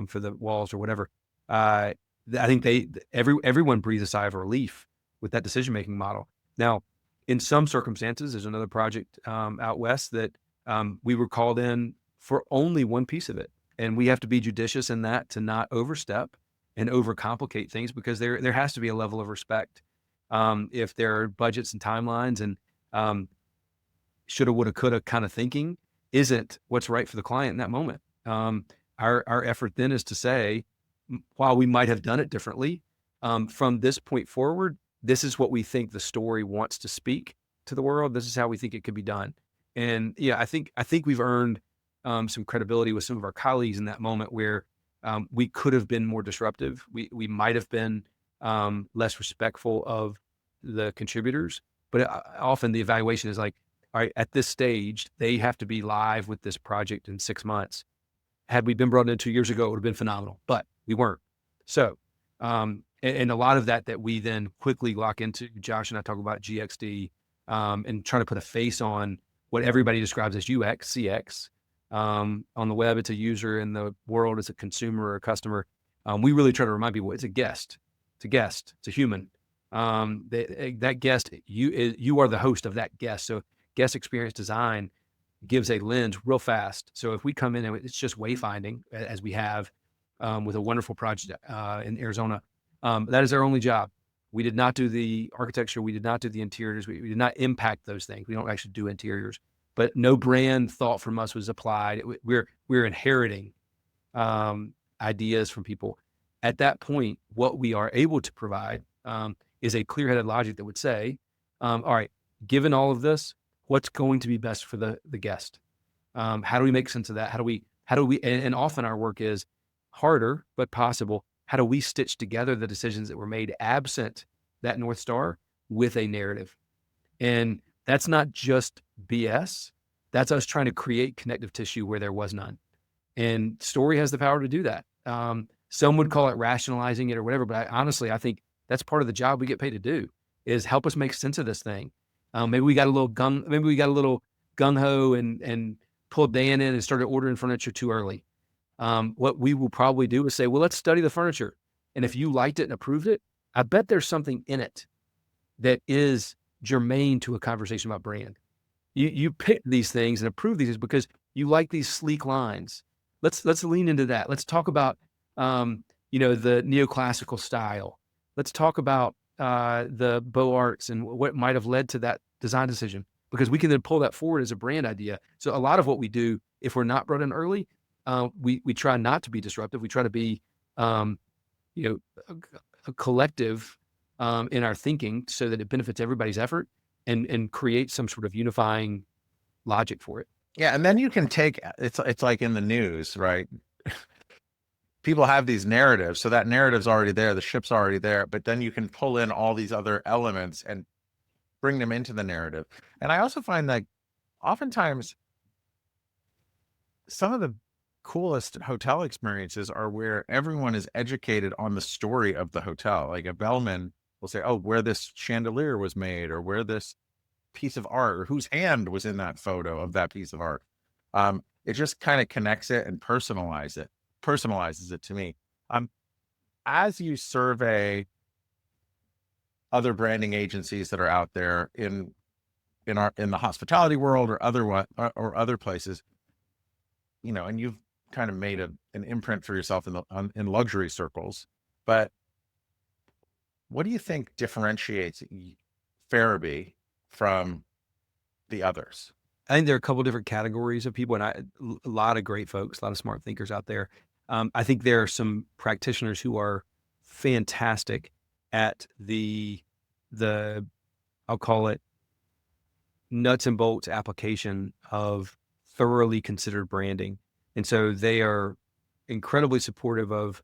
for the walls or whatever. I think everyone breathes a sigh of relief with that decision-making model. Now, in some circumstances, there's another project out west that we were called in for only one piece of it. And we have to be judicious in that, to not overstep and overcomplicate things, because there has to be a level of respect. If there are budgets and timelines and shoulda, woulda, coulda kind of thinking isn't what's right for the client in that moment. Our effort then is to say, while we might have done it differently, from this point forward, this is what we think the story wants to speak to the world. This is how we think it could be done. And I think we've earned some credibility with some of our colleagues in that moment, where we could have been more disruptive. We might have been less respectful of the contributors, but often the evaluation is like, all right, at this stage, they have to be live with this project in 6 months. Had we been brought in 2 years ago, it would have been phenomenal, but we weren't. So, and a lot of that we then quickly lock into. Josh and I talk about GXD, and trying to put a face on what everybody describes as UX, CX. On the web, it's a user; in the world, it's a consumer or a customer. We really try to remind people it's a guest. It's a guest. It's a human. That guest, you are the host of that guest. So guest experience design gives a lens real fast. So if we come in and it's just wayfinding, as we have with a wonderful project in Arizona, that is our only job. We did not do the architecture. We did not do the interiors. We did not impact those things. We don't actually do interiors, but no brand thought from us was applied. We're inheriting ideas from people. At that point, what we are able to provide is a clear-headed logic that would say, all right, given all of this, what's going to be best for the guest? How do we make sense of that? How do we, and often our work is harder, but possible. How do we stitch together the decisions that were made absent that North Star with a narrative? And that's not just BS. That's us trying to create connective tissue where there was none. And story has the power to do that. Some would call it rationalizing it or whatever, but honestly, I think that's part of the job we get paid to do, is help us make sense of this thing. Maybe we got a little gung ho and pulled Dan in and started ordering furniture too early. What we will probably do is say, well, let's study the furniture. And if you liked it and approved it, I bet there's something in it that is germane to a conversation about brand. You pick these things and approve these because you like these sleek lines. Let's lean into that. Let's talk about, the neoclassical style. Let's talk about the Beaux Arts and what might have led to that design decision, because we can then pull that forward as a brand idea. So a lot of what we do, if we're not brought in early, we try not to be disruptive. We try to be, a collective in our thinking, so that it benefits everybody's effort and create some sort of unifying logic for it. Yeah, and then you can take it's like in the news, right? People have these narratives, so that narrative's already there, the ship's already there, but then you can pull in all these other elements and bring them into the narrative. And I also find that oftentimes some of the coolest hotel experiences are where everyone is educated on the story of the hotel. Like a bellman will say, "Oh, where this chandelier was made, or where this piece of art, or whose hand was in that photo of that piece of art." It just kind of connects it and personalizes it to me. Um, as you survey other branding agencies that are out there in the hospitality world or other places, and you've kind of made an imprint for yourself in luxury circles. But what do you think differentiates Ferebee from the others? I think there are a couple different categories of people, and a lot of great folks, a lot of smart thinkers out there. I think there are some practitioners who are fantastic at the I'll call it nuts and bolts application of thoroughly considered branding, and so they are incredibly supportive of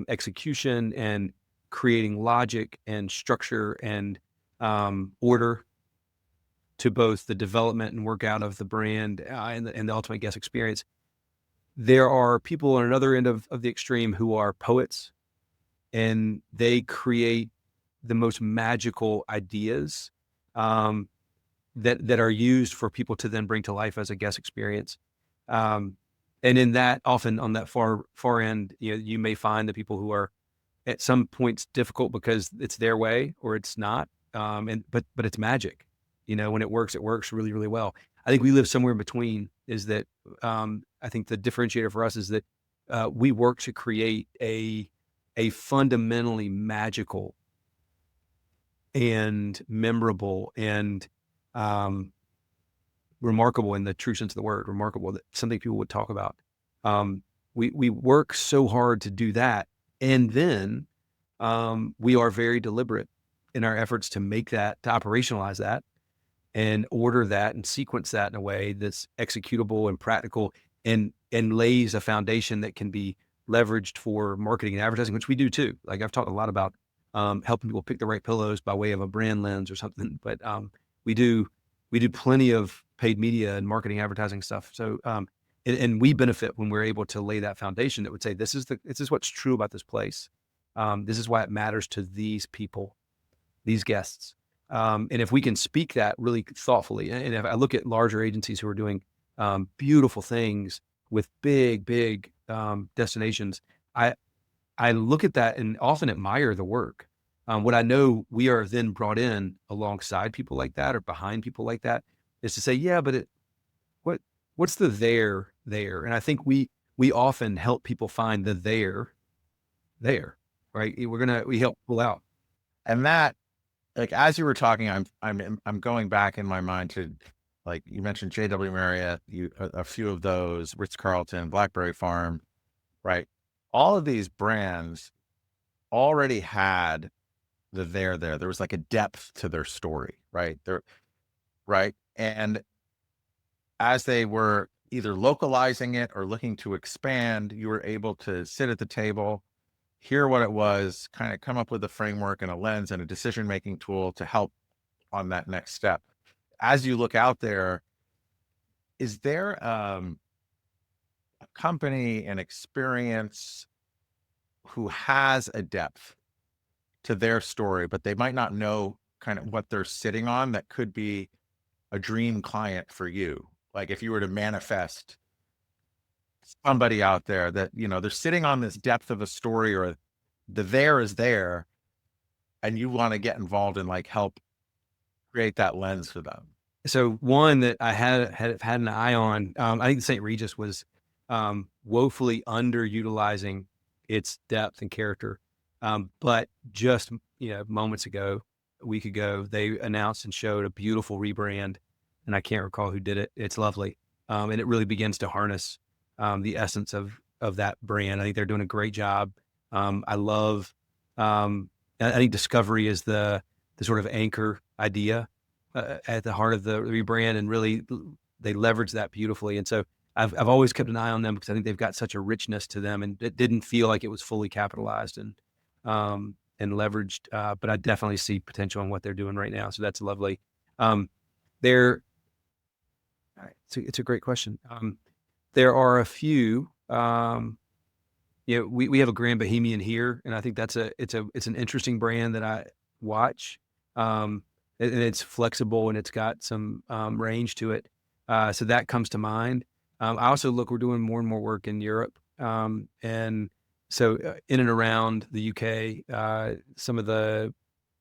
execution and creating logic and structure and order to both the development and workout of the brand and the ultimate guest experience. There are people on another end of the extreme who are poets, and they create the most magical ideas um, that are used for people to then bring to life as a guest experience. Um, and in that, often on that far end, you may find the people who are at some points difficult because it's their way or it's not. But it's magic. When it works really, really well. I think we live somewhere in between. Is that I think the differentiator for us is that we work to create a fundamentally magical and memorable and remarkable, in the true sense of the word, remarkable, that something people would talk about. We work so hard to do that, and then we are very deliberate in our efforts to operationalize that and order that and sequence that in a way that's executable and practical and lays a foundation that can be leveraged for marketing and advertising, which we do too. Like I've talked a lot about helping people pick the right pillows by way of a brand lens or something, but we do plenty of paid media and marketing advertising stuff. So and we benefit when we're able to lay that foundation that would say, this is what's true about this place. This is why it matters to these people, these guests. And if we can speak that really thoughtfully, and if I look at larger agencies who are doing beautiful things with big destinations, I look at that and often admire the work. What I know we are then brought in alongside people like that or behind people like that is to say, yeah, but what's the there? And I think we often help people find the there, right? We help pull out. And that, like, as you were talking, I'm going back in my mind to, like, you mentioned JW Marriott, a few of those, Ritz-Carlton, Blackberry Farm, right? All of these brands already had the there. There was like a depth to their story, right? Right. And as they were either localizing it or looking to expand, you were able to sit at the table, hear what it was, kind of come up with a framework and a lens and a decision-making tool to help on that next step. As you look out there, is there a company, an experience who has a depth to their story, but they might not know kind of what they're sitting on, that could be a dream client for you? Like if you were to manifest somebody out there that, they're sitting on this depth of a story, or the there is there, and you want to get involved and like help create that lens for them. So one that I had an eye on, I think St. Regis was woefully underutilizing its depth and character. But just moments ago, a week ago, they announced and showed a beautiful rebrand, and I can't recall who did it. It's lovely, and it really begins to harness the essence of that brand. I think they're doing a great job. I love. I think discovery is the sort of anchor idea at the heart of the rebrand, and really they leverage that beautifully. And so I've always kept an eye on them because I think they've got such a richness to them, and it didn't feel like it was fully capitalized and leveraged. But I definitely see potential in what they're doing right now. So that's lovely. It's a great question. There are a few. We have a Grand Bohemian here, and I think it's an interesting brand that I watch. And it's flexible and it's got some range to it. So that comes to mind. I also we're doing more and more work in Europe. And so in and around the UK, some of the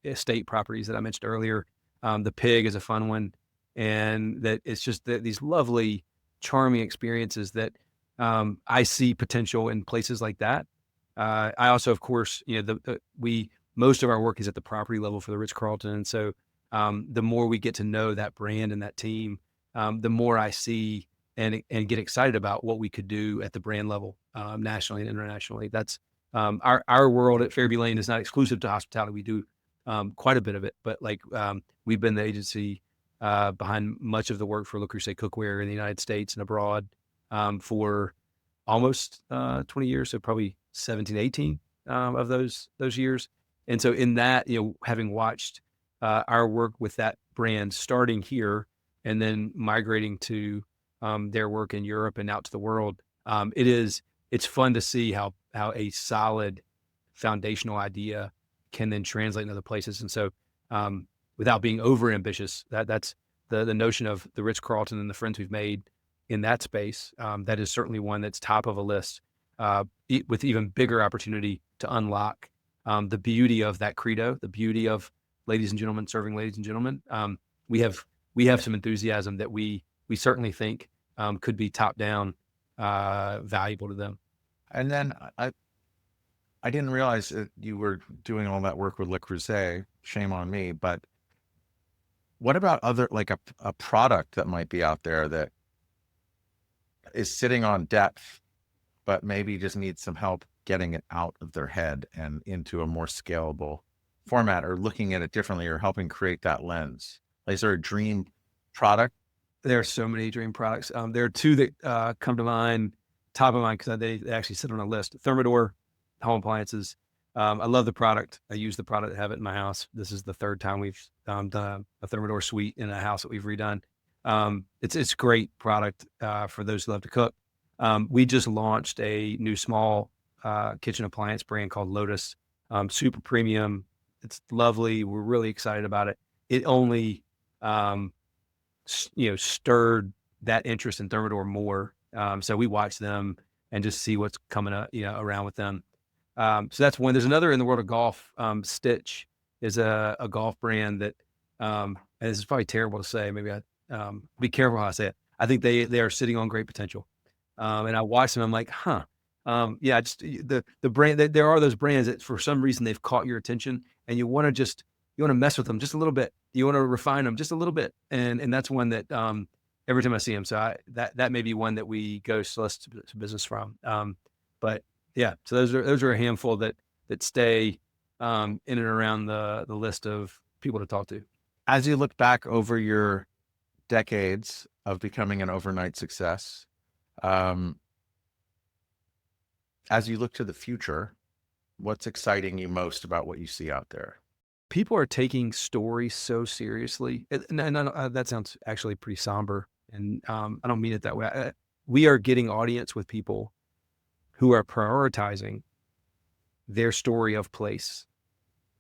estate properties that I mentioned earlier, the Pig is a fun one. And that it's just these lovely, charming experiences that I see potential in places like that. I also, of course, most of our work is at the property level for the Ritz-Carlton. And so the more we get to know that brand and that team, the more I see and get excited about what we could do at the brand level, nationally and internationally. That's our world at FerebeeLane is not exclusive to hospitality. We do quite a bit of it, but we've been the agency behind much of the work for Le Creuset cookware in the United States and abroad for almost 20 years, so probably 17, 18 of those years. And so in that, having watched our work with that brand starting here and then migrating to their work in Europe and out to the world, it's fun to see how a solid foundational idea can then translate in other places. And so without being over ambitious, that's the notion of the Ritz-Carlton and the friends we've made in that space. That is certainly one that's top of a list with even bigger opportunity to unlock the beauty of that credo, the beauty of ladies and gentlemen serving ladies and gentlemen. We have some enthusiasm that we certainly think could be top down valuable to them. And then I didn't realize that you were doing all that work with Le Creuset. Shame on me. But what about other, like a product that might be out there that is sitting on depth, but maybe just needs some help getting it out of their head and into a more scalable format, or looking at it differently, or helping create that lens? Like, is there a dream product? There are so many dream products. There are two that come to mind, top of mind, because they actually sit on a list. Thermador home appliances. I love the product. I use the product, have it in my house. This is the third time we've done a Thermador suite in a house that we've redone. It's great product for those who love to cook. We just launched a new small kitchen appliance brand called Lotus. Super premium. It's lovely. We're really excited about it. It only stirred that interest in Thermador more. So we watch them and just see what's coming up, around with them. So that's one. There's another in the world of golf. Stitch is a golf brand that, and this is probably terrible to say. Maybe I be careful how I say it. I think they are sitting on great potential. And I watch them. I'm like, just the brand. There are those brands that for some reason they've caught your attention, and you want to mess with them just a little bit. You want to refine them just a little bit, and that's one that every time I see them, so that may be one that we go solicit to business from. But yeah, so those are a handful that stay in and around the list of people to talk to. As you look back over your decades of becoming an overnight success, as you look to the future, what's exciting you most about what you see out there? People are taking story so seriously. And that sounds actually pretty somber, and I don't mean it that way. We are getting audience with people who are prioritizing their story of place.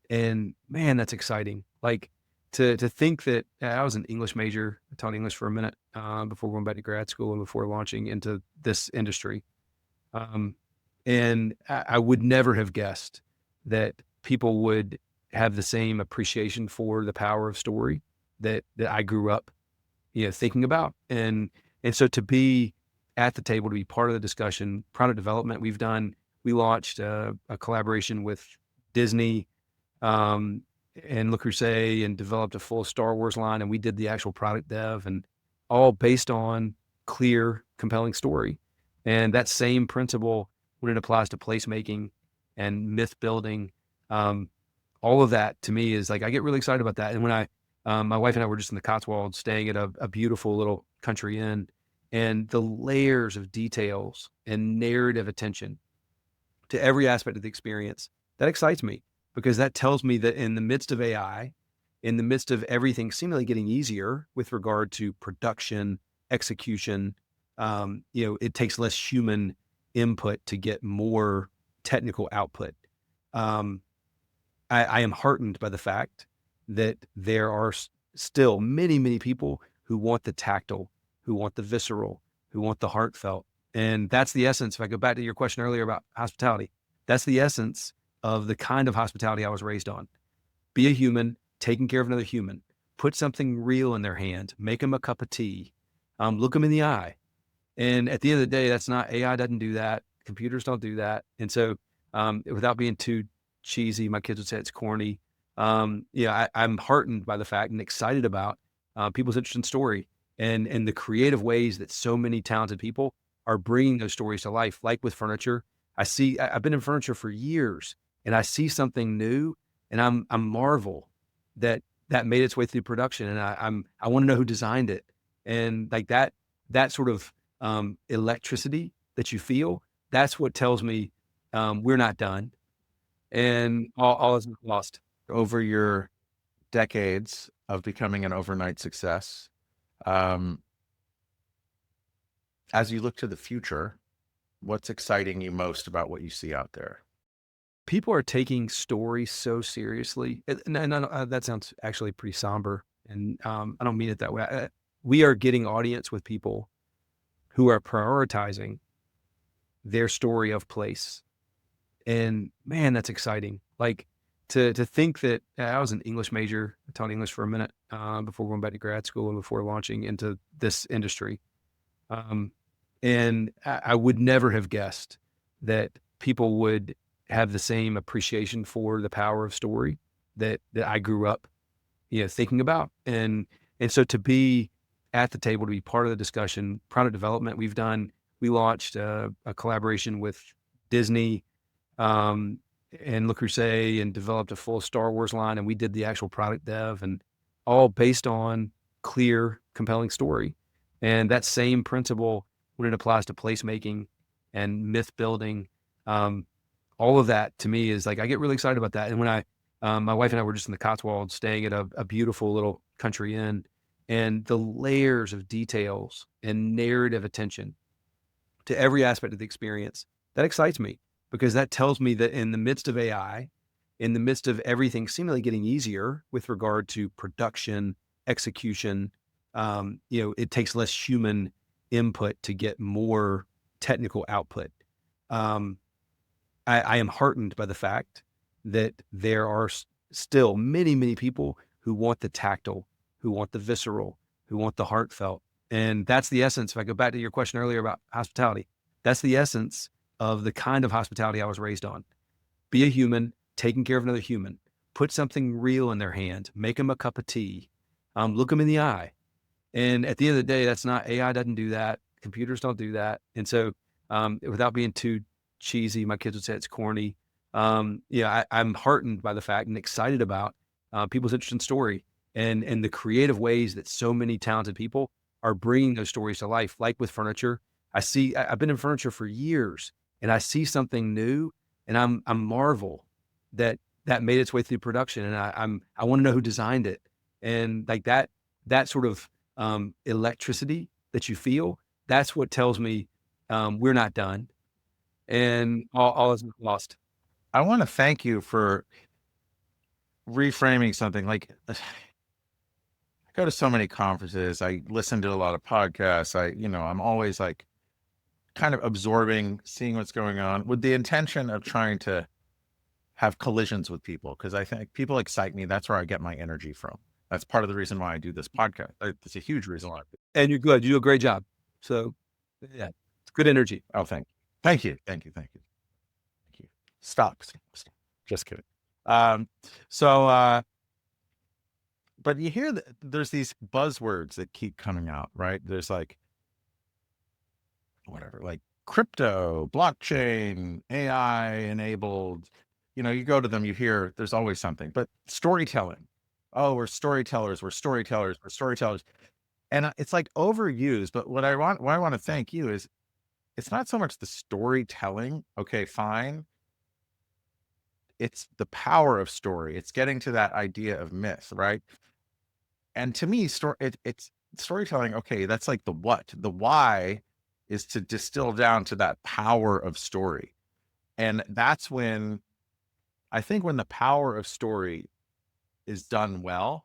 And man, that's exciting. Like to think that I was an English major, I taught English for a minute before going back to grad school and before launching into this industry. And I would never have guessed that people would have the same appreciation for the power of story that I grew up, thinking about. And so to be at the table, to be part of the discussion, product development we launched a collaboration with Disney and Le Creuset and developed a full Star Wars line. And we did the actual product dev, and all based on clear, compelling story. And that same principle, when it applies to placemaking and myth building, all of that to me is like, I get really excited about that. And when my wife and I were just in the Cotswolds staying at a beautiful little country inn, and the layers of details and narrative attention to every aspect of the experience, that excites me, because that tells me that in the midst of AI, in the midst of everything seemingly getting easier with regard to production, execution, it takes less human input to get more technical output. Um, I am heartened by the fact that there are still many, many people who want the tactile, who want the visceral, who want the heartfelt. And that's the essence. If I go back to your question earlier about hospitality, that's the essence of the kind of hospitality I was raised on. Be a human, taking care of another human, put something real in their hand, make them a cup of tea, look them in the eye. And at the end of the day, that's not AI doesn't do that. Computers don't do that. And so, without being too cheesy, my kids would say it's corny. I'm heartened by the fact and excited about people's interest in story and the creative ways that so many talented people are bringing those stories to life. Like with furniture, I've been in furniture for years, and I see something new, and I'm marvel that made its way through production, and I want to know who designed it, and like that sort of electricity that you feel, that's what tells me we're not done, and all isn't lost. Over your decades of becoming an overnight success, um, as you look to the future, what's exciting you most about what you see out there? People are taking story so seriously. That sounds actually pretty somber, and I don't mean it that way. We are getting audience with people who are prioritizing their story of place, and man, that's exciting. Like to think that I was an English major, I taught English for a minute before going back to grad school and before launching into this industry. Um, and I would never have guessed that people would have the same appreciation for the power of story that I grew up, thinking about. And so to be at the table, to be part of the discussion, product development we launched a collaboration with Disney, um, and Le Creuset, and developed a full Star Wars line. And we did the actual product dev, and all based on clear, compelling story. And that same principle, when it applies to placemaking and myth building, um, all of that to me is like, I get really excited about that. And when my wife and I were just in the Cotswolds staying at a beautiful little country inn, and the layers of details and narrative attention to every aspect of the experience, that excites me, because that tells me that in the midst of AI, in the midst of everything seemingly getting easier with regard to production, execution, it takes less human input to get more technical output. Um, I am heartened by the fact that there are still many, many people who want the tactile, who want the visceral, who want the heartfelt. And that's the essence. If I go back to your question earlier about hospitality, that's the essence of the kind of hospitality I was raised on. Be a human, taking care of another human, put something real in their hand, make them a cup of tea, look them in the eye. And at the end of the day, that's not AI doesn't do that. Computers don't do that. And so, without being too cheesy, my kids would say it's corny. I'm heartened by the fact and excited about people's interest in story and the creative ways that so many talented people are bringing those stories to life. Like with furniture, I've been in furniture for years, and I see something new, and I'm marvel that made its way through production, and I want to know who designed it, and like that sort of electricity that you feel, that's what tells me we're not done, and all isn't lost. I want to thank you for reframing something. Like, I go to so many conferences, I listen to a lot of podcasts. I'm always like kind of absorbing, seeing what's going on with the intention of trying to have collisions with people, because I think people excite me. That's where I get my energy from. That's part of the reason why I do this podcast. It's a huge reason why. And you're good. You do a great job. So yeah, it's good energy. Oh, thank you. Stop. Just kidding. So, but you hear that there's these buzzwords that keep coming out, right? There's like, whatever, like crypto, blockchain, AI enabled. You go to them, you hear there's always something, but storytelling. Oh, we're storytellers. And it's like overused. But why I want to thank you is, it's not so much the storytelling. Okay, fine. It's the power of story. It's getting to that idea of myth, right? And to me, it's storytelling. Okay, that's like the what. The why is to distill down to that power of story. And that's when I think when the power of story is done well,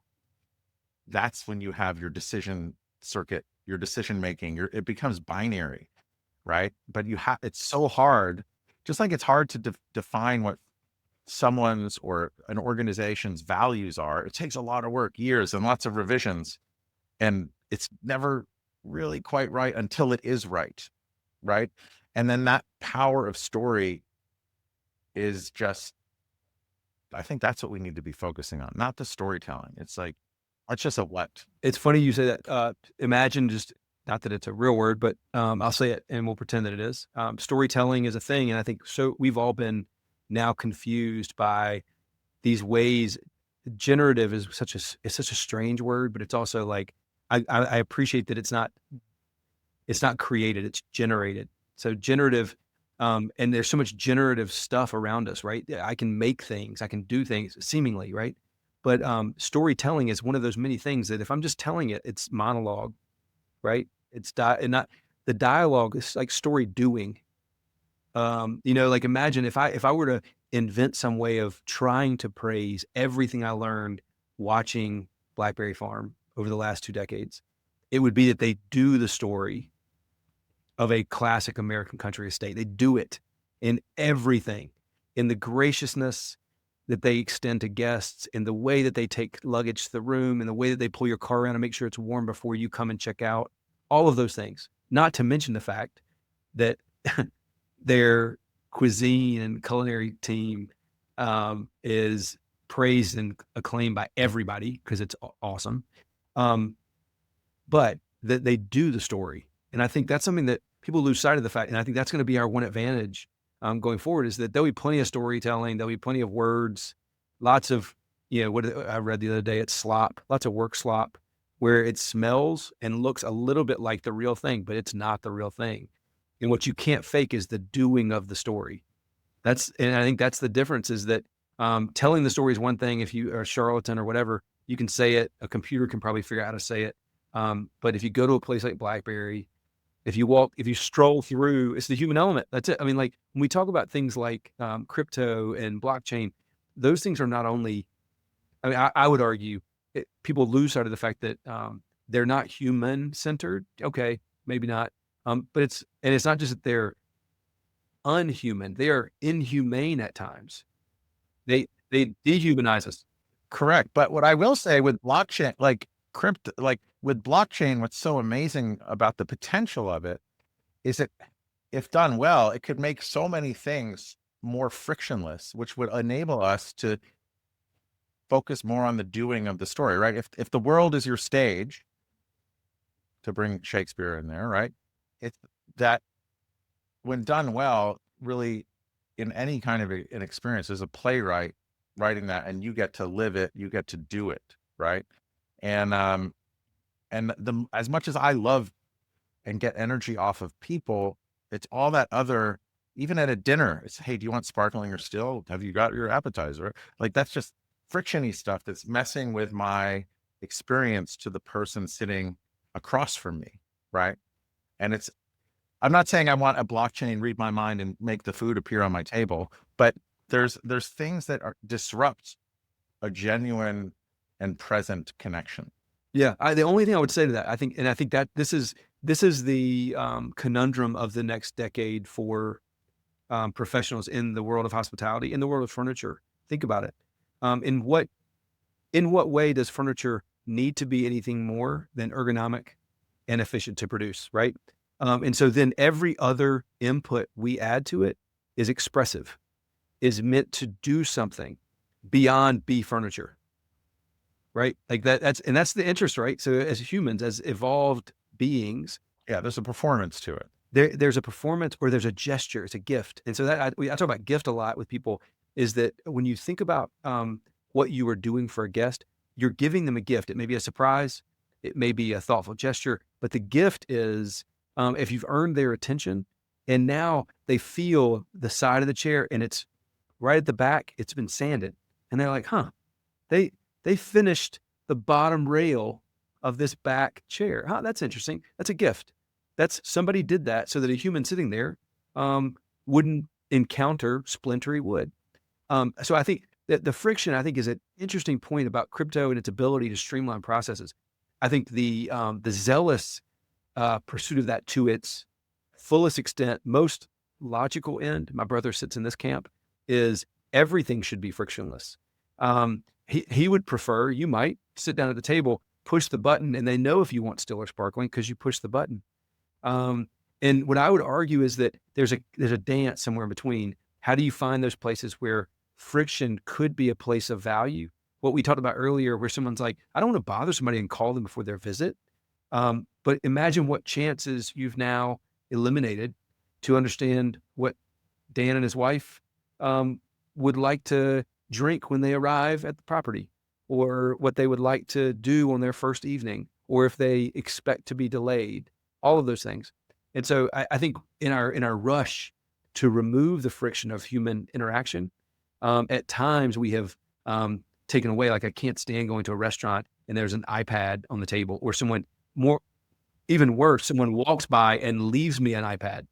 that's when you have your decision circuit, your decision making, it becomes binary, right? But it's so hard, just like it's hard to define what someone's or an organization's values are. It takes a lot of work, years and lots of revisions, and it's never really quite right until it is right. Right. And then that power of story is just, I think that's what we need to be focusing on, not the storytelling. It's like, it's just a what. It's funny you say that. Imagine just, not that it's a real word, but I'll say it and we'll pretend that it is. Storytelling is a thing. And I think so we've all been now confused by these ways. Generative is such a strange word, but it's also like, I appreciate that it's not created, it's generated. So generative, and there's so much generative stuff around us, right? I can make things, I can do things seemingly, right? But storytelling is one of those many things that if I'm just telling it, it's monologue, right? It's and not the dialogue is like story doing. Like imagine if I were to invent some way of trying to praise everything I learned watching Blackberry Farm over the last 2 decades, it would be that they do the story of a classic American country estate. They do it in everything, in the graciousness that they extend to guests, in the way that they take luggage to the room, in the way that they pull your car around and make sure it's warm before you come and check out, all of those things. Not to mention the fact that their cuisine and culinary team is praised and acclaimed by everybody because it's awesome. But that they do the story. And I think that's something that people lose sight of the fact. And I think that's going to be our one advantage going forward, is that there'll be plenty of storytelling. There'll be plenty of words, lots of, what I read the other day, it's slop, lots of work slop, where it smells and looks a little bit like the real thing, but it's not the real thing. And what you can't fake is the doing of the story. And I think that's the difference, is that telling the story is one thing. If you are a charlatan or whatever, you can say it. A computer can probably figure out how to say it. But if you go to a place like Blackberry, if you stroll through, it's the human element. That's it. I mean, like when we talk about things like crypto and blockchain, those things are not only, I would argue people lose sight of the fact that they're not human centered. Okay, maybe not. But it's not just that they're unhuman. They are inhumane at times. They dehumanize us. Correct. But what I will say with blockchain, with blockchain, what's so amazing about the potential of it is that if done well, it could make so many things more frictionless, which would enable us to focus more on the doing of the story, right? If the world is your stage, to bring Shakespeare in there, right? It's that when done well, really in any kind of an experience, there's a playwright writing that, and you get to live it, you get to do it, right? And as much as I love and get energy off of people, it's all that other, even at a dinner, it's, hey, do you want sparkling or still? Have you got your appetizer? Like, that's just frictiony stuff that's messing with my experience to the person sitting across from me, right? And I'm not saying I want a blockchain read my mind and make the food appear on my table, but there's things that disrupt a genuine and present connection. Yeah, the only thing I would say to that, I think that this is the conundrum of the next decade for professionals in the world of hospitality, in the world of furniture. Think about it. In what way does furniture need to be anything more than ergonomic and efficient to produce, right? And so then every other input we add to it is expressive, is meant to do something beyond be furniture, right? Like that's the interest, right? So as humans, as evolved beings, yeah, there's a performance to it. There's a performance, or there's a gesture. It's a gift. And so I talk about gift a lot with people, is that when you think about what you are doing for a guest, you're giving them a gift. It may be a surprise, it may be a thoughtful gesture, but the gift is if you've earned their attention and now they feel the side of the chair and it's right at the back, it's been sanded, and they're like, huh, they finished the bottom rail of this back chair. Huh, that's interesting. That's a gift. That's somebody did that so that a human sitting there wouldn't encounter splintery wood. So I think that the friction, I think, is an interesting point about crypto and its ability to streamline processes. I think the zealous pursuit of that to its fullest extent, most logical end, my brother sits in this camp, is everything should be frictionless. He would prefer, you might sit down at the table, push the button, and they know if you want still or sparkling because you push the button. And what I would argue is that there's a dance somewhere in between. How do you find those places where friction could be a place of value? What we talked about earlier, where someone's like, I don't want to bother somebody and call them before their visit. But imagine what chances you've now eliminated to understand what Dan and his wife would like to drink when they arrive at the property, or what they would like to do on their first evening, or if they expect to be delayed, all of those things. And so I think in our rush to remove the friction of human interaction, at times we have taken away, like I can't stand going to a restaurant and there's an iPad on the table, or even worse, someone walks by and leaves me an iPad.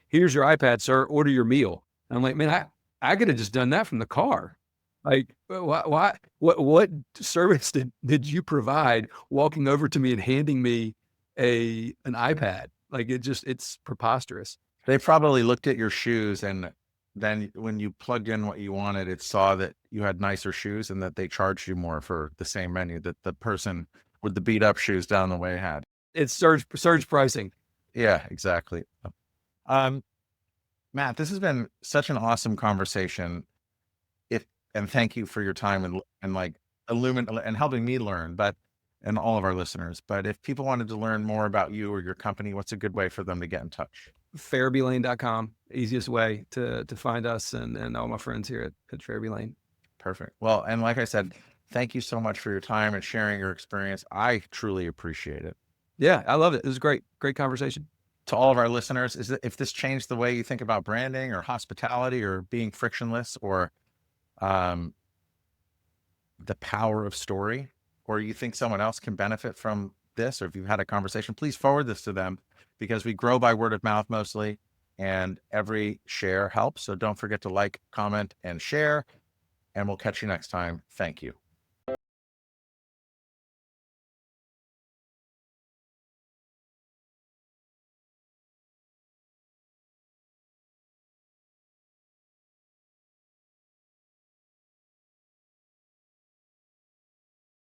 Here's your iPad, sir, order your meal. And I'm like, man, I could have just done that from the car. Like, what service did you provide walking over to me and handing me an iPad? Like, it's preposterous. They probably looked at your shoes, and then when you plugged in what you wanted, it saw that you had nicer shoes and that they charged you more for the same menu that the person with the beat up shoes down the way had. It's surge pricing. Yeah, exactly. Matt, this has been such an awesome conversation. And thank you for your time and like illuminate and helping me learn, and all of our listeners. But if people wanted to learn more about you or your company, what's a good way for them to get in touch? FerebeeLane.com, easiest way to find us and all my friends here at FerebeeLane. Perfect. Well, and like I said, thank you so much for your time and sharing your experience. I truly appreciate it. Yeah, I loved it. It was great conversation. To all of our listeners, if this changed the way you think about branding or hospitality or being frictionless, or the power of story, or you think someone else can benefit from this, or if you've had a conversation, please forward this to them, because we grow by word of mouth mostly, and every share helps. So don't forget to like, comment, and share, and we'll catch you next time. Thank you.